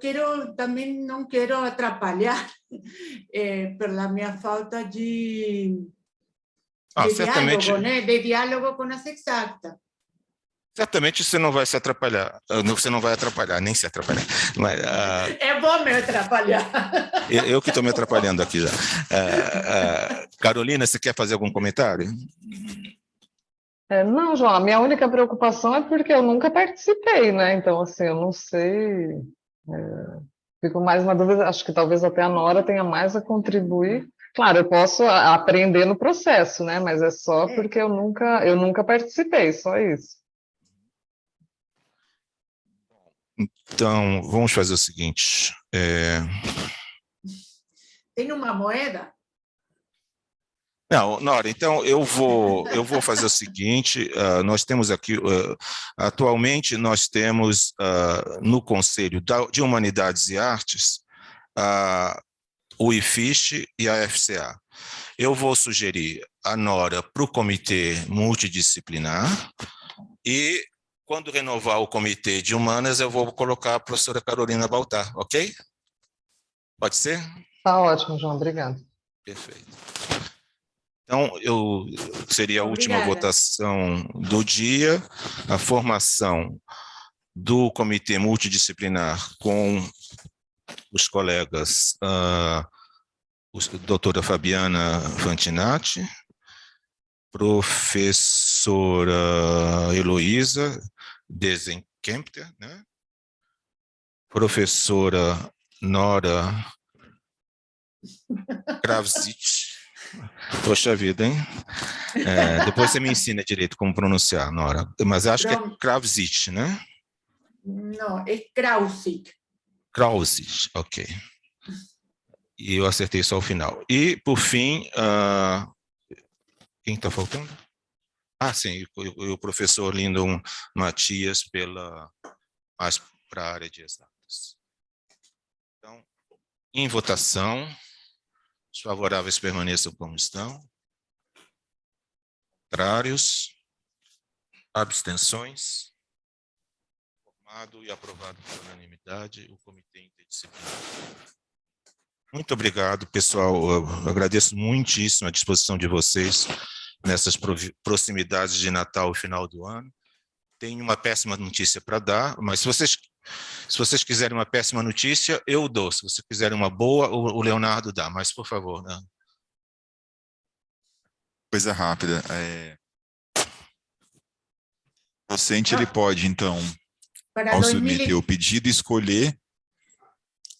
também não quero atrapalhar pela minha falta de diálogo, né? De diálogo com as exatas. Certamente você não vai se atrapalhar, você não vai atrapalhar, nem se atrapalhar. Mas, é bom me atrapalhar. Eu que estou me atrapalhando aqui já. Carolina, você quer fazer algum comentário? Não, João, a minha única preocupação é porque eu nunca participei, né? Então, assim, eu não sei. Fico mais na dúvida, acho que talvez até a Nora tenha mais a contribuir. Claro, eu posso aprender no processo, né? Mas é só porque eu nunca participei, só isso. Então, vamos fazer o seguinte. Tem uma moeda? Não, Nora, então eu vou fazer o seguinte, nós temos aqui, atualmente nós temos no Conselho de Humanidades e Artes, o IFISH e a FCA. Eu vou sugerir a Nora para o comitê multidisciplinar e, quando renovar o comitê de humanas, eu vou colocar a professora Carolina Baltar, ok? Pode ser? Tá ótimo, João, obrigado. Perfeito. Então, seria a última votação do dia, a formação do comitê multidisciplinar com os colegas, a doutora Fabiana Fantinatti, professora Heloísa Desenkempter, né? Professora Nora Kravzich. Poxa vida, hein? Depois você me ensina direito como pronunciar, Nora. Mas acho que é Kravzich, né? Não, é Krausic. Krausic, ok. E eu acertei só o final. E, por fim, Quem está faltando? Ah, sim, e o professor Lindon Matias mais para a área de exatas. Então, em votação, os favoráveis permaneçam como estão. Contrários? Abstenções? Formado e aprovado por unanimidade o Comitê Interdisciplinar. Muito obrigado, pessoal. Eu agradeço muitíssimo a disposição de vocês nessas proximidades de Natal e final do ano. Tenho uma péssima notícia para dar, mas se vocês quiserem uma péssima notícia, eu dou. Se vocês quiserem uma boa, o Leonardo dá, mas por favor, né? Coisa rápida. O docente ele pode, então, ao submeter o pedido, escolher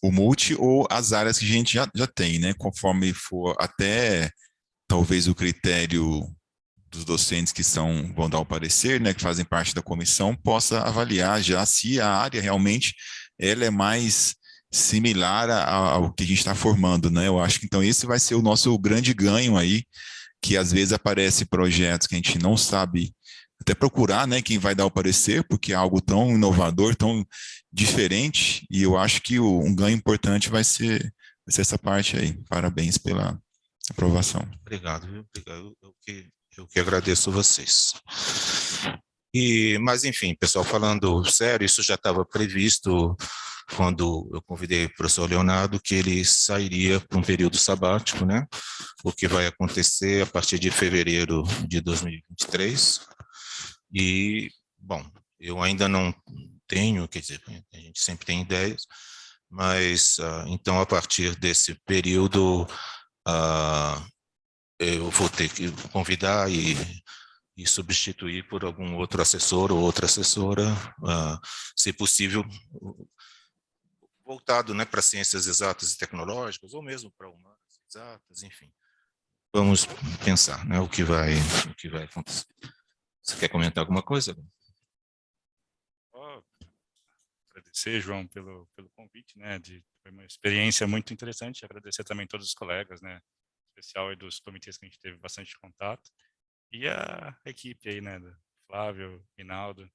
o multi ou as áreas que a gente já tem, né? Conforme for até, talvez, o critério dos docentes que vão dar o parecer, né, que fazem parte da comissão, possa avaliar já se a área realmente ela é mais similar ao que a gente está formando, né? Eu acho que, então, esse vai ser o nosso grande ganho aí, que às vezes aparecem projetos que a gente não sabe até procurar, né, quem vai dar o parecer, porque é algo tão inovador, tão diferente, e eu acho que um ganho importante vai ser essa parte aí. Parabéns pela aprovação. Obrigado, viu? Obrigado. Eu que agradeço vocês. Mas, enfim, pessoal, falando sério, isso já estava previsto quando eu convidei o professor Leonardo, que ele sairia para um período sabático, né? O que vai acontecer a partir de fevereiro de 2023. E, bom, eu ainda não tenho, quer dizer, a gente sempre tem ideias, mas, então, a partir desse período, eu vou ter que convidar e substituir por algum outro assessor ou outra assessora, se possível, voltado, né, para ciências exatas e tecnológicas, ou mesmo para humanas exatas, enfim. Vamos pensar, né, o que vai acontecer. Você quer comentar alguma coisa? Agradecer, João, pelo convite, né? Foi uma experiência muito interessante. Agradecer também a todos os colegas, né? Em especial aí dos comitês que a gente teve bastante contato. E a equipe aí, né? Do Flávio, Rinaldo,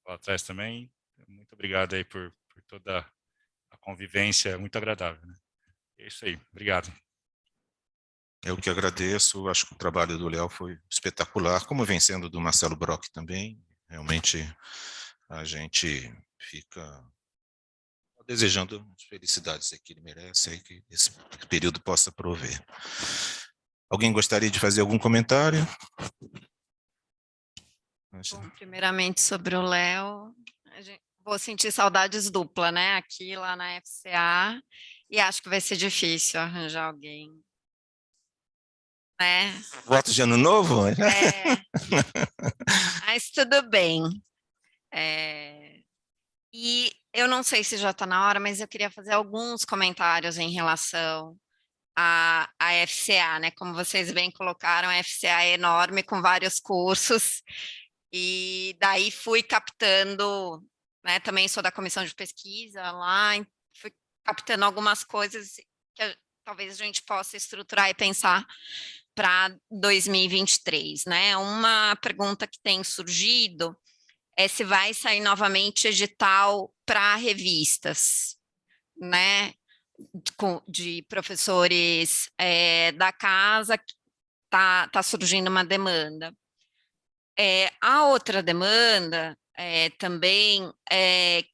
lá atrás também. Muito obrigado aí por toda a convivência, muito agradável, né? É isso aí. Obrigado. Eu que agradeço, acho que o trabalho do Léo foi espetacular, como vem sendo do Marcelo Brock também. Realmente a gente fica desejando as felicidades que ele merece e que esse período possa prover. Alguém gostaria de fazer algum comentário? Bom, primeiramente sobre o Léo, vou sentir saudades dupla, né? Aqui e lá na FCA, e acho que vai ser difícil arranjar alguém. Né? Voto de ano novo? Mas tudo bem. E eu não sei se já está na hora, mas eu queria fazer alguns comentários em relação à FCA, né? Como vocês bem colocaram, a FCA é enorme, com vários cursos, e daí fui captando, né? Também sou da comissão de pesquisa lá, fui captando algumas coisas que talvez a gente possa estruturar e pensar para 2023, né? Uma pergunta que tem surgido é se vai sair novamente edital para revistas, né? De professores da casa, tá surgindo uma demanda. A outra demanda também,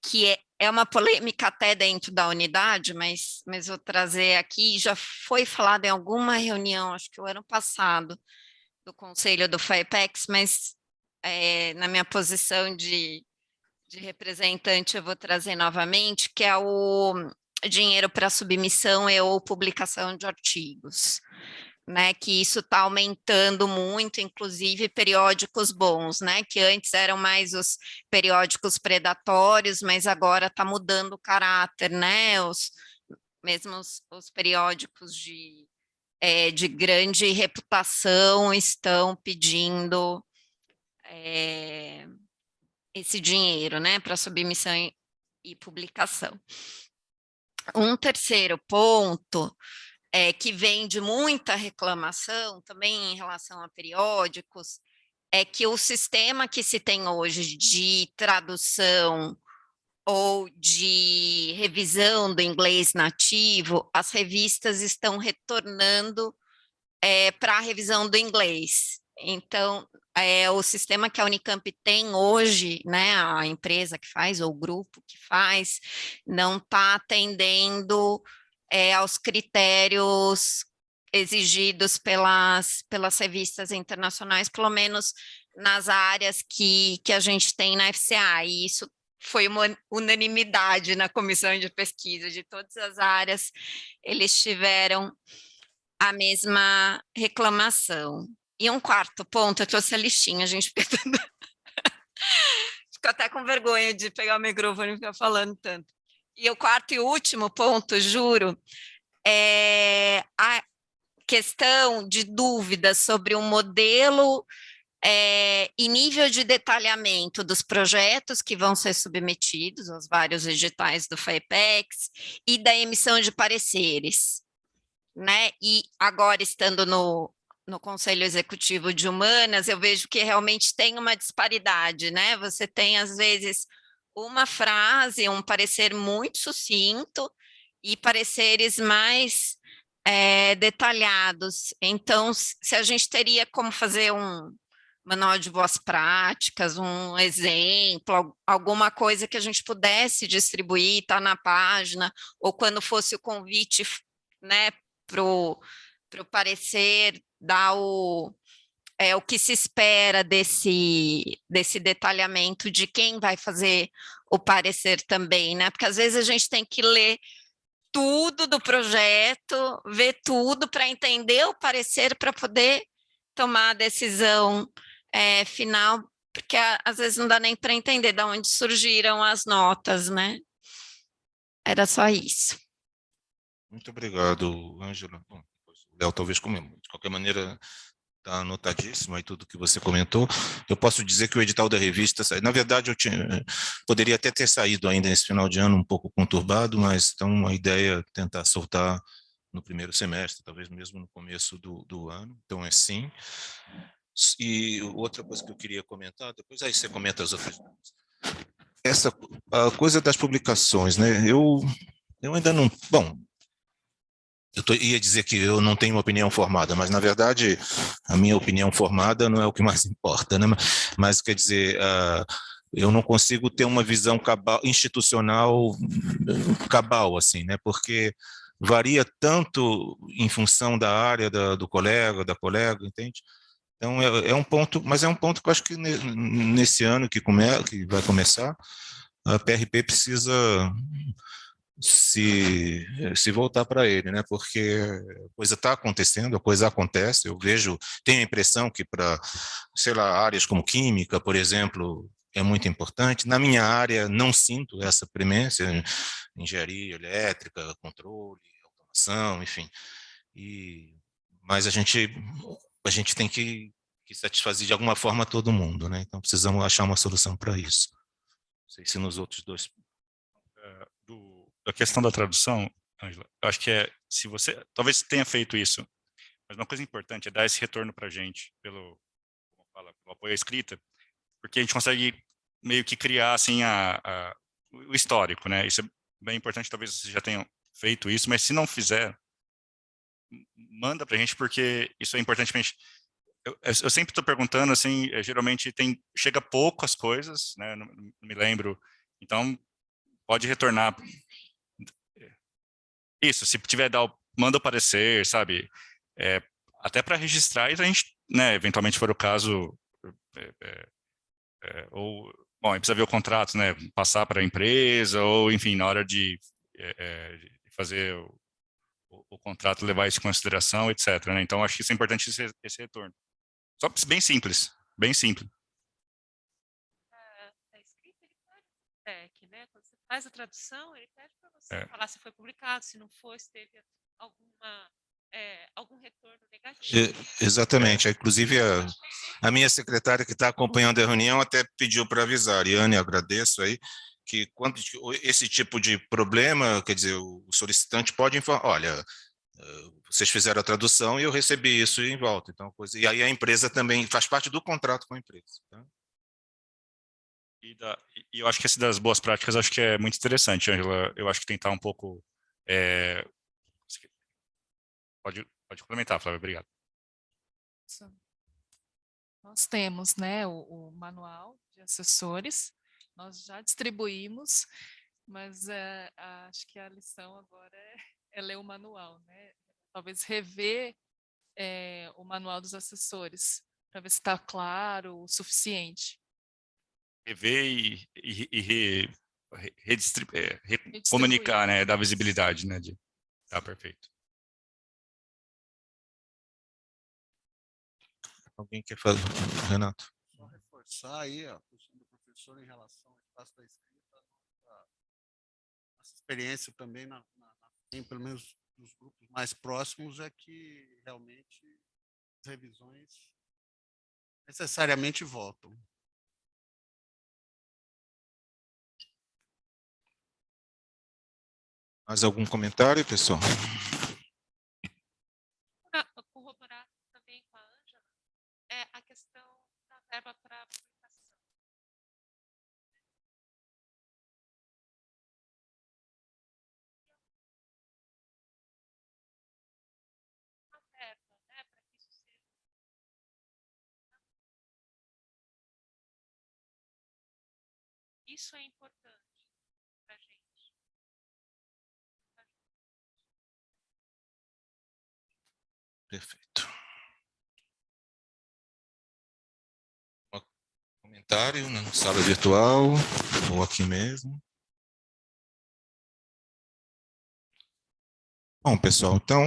que é uma polêmica até dentro da unidade, mas vou trazer aqui, já foi falado em alguma reunião, acho que o ano passado, do Conselho do FAPEX, mas na minha posição de representante eu vou trazer novamente, que é o dinheiro para submissão ou publicação de artigos. Né, que isso está aumentando muito, inclusive periódicos bons, né, que antes eram mais os periódicos predatórios, mas agora está mudando o caráter, né, mesmo os periódicos de grande reputação estão pedindo esse dinheiro, né, para submissão e publicação. Um terceiro ponto que vem de muita reclamação, também em relação a periódicos, é que o sistema que se tem hoje de tradução ou de revisão do inglês nativo, as revistas estão retornando para a revisão do inglês. Então, o sistema que a Unicamp tem hoje, né, a empresa que faz, ou o grupo que faz, não está atendendo aos critérios exigidos pelas revistas internacionais, pelo menos nas áreas que a gente tem na FCA, e isso foi uma unanimidade na comissão de pesquisa, de todas as áreas, eles tiveram a mesma reclamação. E um quarto ponto, eu trouxe a listinha, a gente fica fico até com vergonha de pegar o microfone e ficar falando tanto. E o quarto e último ponto, juro, é a questão de dúvidas sobre o modelo e nível de detalhamento dos projetos que vão ser submetidos aos vários editais do FAPEX e da emissão de pareceres, né? E agora, estando no Conselho Executivo de Humanas, eu vejo que realmente tem uma disparidade, né? Você tem, às vezes, uma frase, um parecer muito sucinto e pareceres mais detalhados. Então, se a gente teria como fazer um manual de boas práticas, um exemplo, alguma coisa que a gente pudesse distribuir, tá na página, ou quando fosse o convite, né, para o parecer, dar o que se espera desse detalhamento de quem vai fazer o parecer também, né? Porque às vezes a gente tem que ler tudo do projeto, ver tudo para entender o parecer, para poder tomar a decisão final, porque às vezes não dá nem para entender de onde surgiram as notas, né? Era só isso. Muito obrigado, Ângela. Bom, o Léo talvez comente. De qualquer maneira, está anotadíssimo aí tudo que você comentou. Eu posso dizer que o edital da revista, na verdade, poderia até ter saído ainda nesse final de ano um pouco conturbado, mas então a ideia é tentar soltar no primeiro semestre, talvez mesmo no começo do ano. Então, é sim. E outra coisa que eu queria comentar, depois aí você comenta as outras. A coisa das publicações, né? Eu ainda não... Bom, ia dizer que eu não tenho uma opinião formada, mas, na verdade, a minha opinião formada não é o que mais importa, né? Mas, quer dizer, eu não consigo ter uma visão institucional cabal, assim, né? Porque varia tanto em função da área do colega, da colega, entende? Então, é um ponto, mas é um ponto que eu acho que nesse ano que vai começar, a PRP precisa se voltar para ele, né? Porque a coisa está acontecendo, a coisa acontece, eu tenho a impressão que para, sei lá, áreas como química, por exemplo, é muito importante. Na minha área, não sinto essa premência, engenharia elétrica, controle, automação, enfim. Mas a gente tem que satisfazer de alguma forma todo mundo, né? Então precisamos achar uma solução para isso. Não sei se nos outros dois. A questão da tradução, Ângela, eu acho que se você talvez tenha feito isso, mas uma coisa importante é dar esse retorno para a gente pelo apoio à escrita, porque a gente consegue meio que criar assim o histórico, né? Isso é bem importante, talvez vocês já tenham feito isso, mas se não fizer, manda para a gente, porque isso é importante para a gente. Eu sempre estou perguntando, assim, geralmente chega pouco as coisas, né? Não me lembro, então pode retornar. Isso, se tiver, manda o parecer, sabe? Até para registrar e a gente, né, eventualmente for o caso, ou, bom, precisa ver o contrato, né, passar para a empresa, ou, enfim, na hora de fazer o contrato, levar isso em consideração, etc. Né? Então, acho que isso é importante, esse retorno. Só bem simples, bem simples. A escrita, ele pede, né? Quando você faz a tradução, ele pede para você falar se foi publicado, se não foi, se teve algum retorno negativo. Exatamente. Inclusive, a minha secretária que está acompanhando a reunião até pediu para avisar. Ariane, agradeço aí, que quando esse tipo de problema, quer dizer, o solicitante pode informar, olha, vocês fizeram a tradução e eu recebi isso em volta. Então, e aí a empresa também faz parte do contrato com a empresa. Tá? E eu acho que esse das boas práticas, acho que é muito interessante, Ângela. Eu acho que tentar um pouco... Pode complementar, Flávia, obrigado. Nós temos, né, o manual de assessores, nós já distribuímos, mas acho que a lição agora é ler o manual, né? Talvez rever o manual dos assessores, para ver se está claro o suficiente. Rever e comunicar, né? Dar visibilidade, né? Tá, perfeito. Alguém quer falar, Renato? Só reforçar aí a posição do professor em relação ao espaço da escrita, nossa experiência também, pelo menos nos grupos mais próximos, é que realmente as revisões necessariamente voltam. Mais algum comentário, pessoal? Corroborar também com a Ângela, a questão da verba para publicação. A verba, né, para que isso seja. Isso é importante para a gente. Perfeito. Um comentário na sala virtual ou aqui mesmo? Bom, pessoal, então,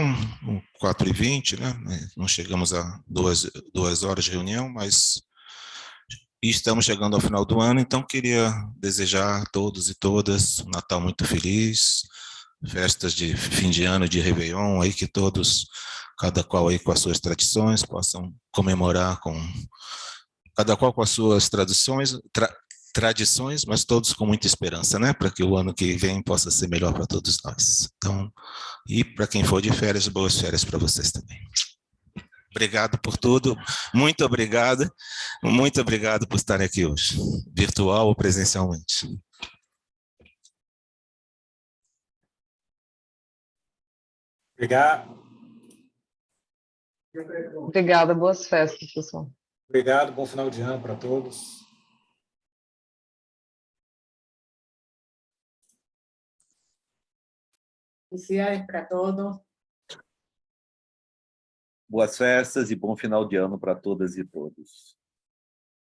4h20, né? Não chegamos a 2 horas de reunião, mas estamos chegando ao final do ano, então queria desejar a todos e todas um Natal muito feliz, festas de fim de ano, de Réveillon, aí que todos, cada qual aí com as suas tradições, possam comemorar cada qual com as suas tradições, mas todos com muita esperança, né? Para que o ano que vem possa ser melhor para todos nós. Então, e para quem for de férias, boas férias para vocês também. Obrigado por tudo, muito obrigado por estarem aqui hoje, virtual ou presencialmente. Obrigado. Obrigada, boas festas, pessoal. Obrigado, bom final de ano para todos. Felicidades para todos. Boas festas e bom final de ano para todas e todos.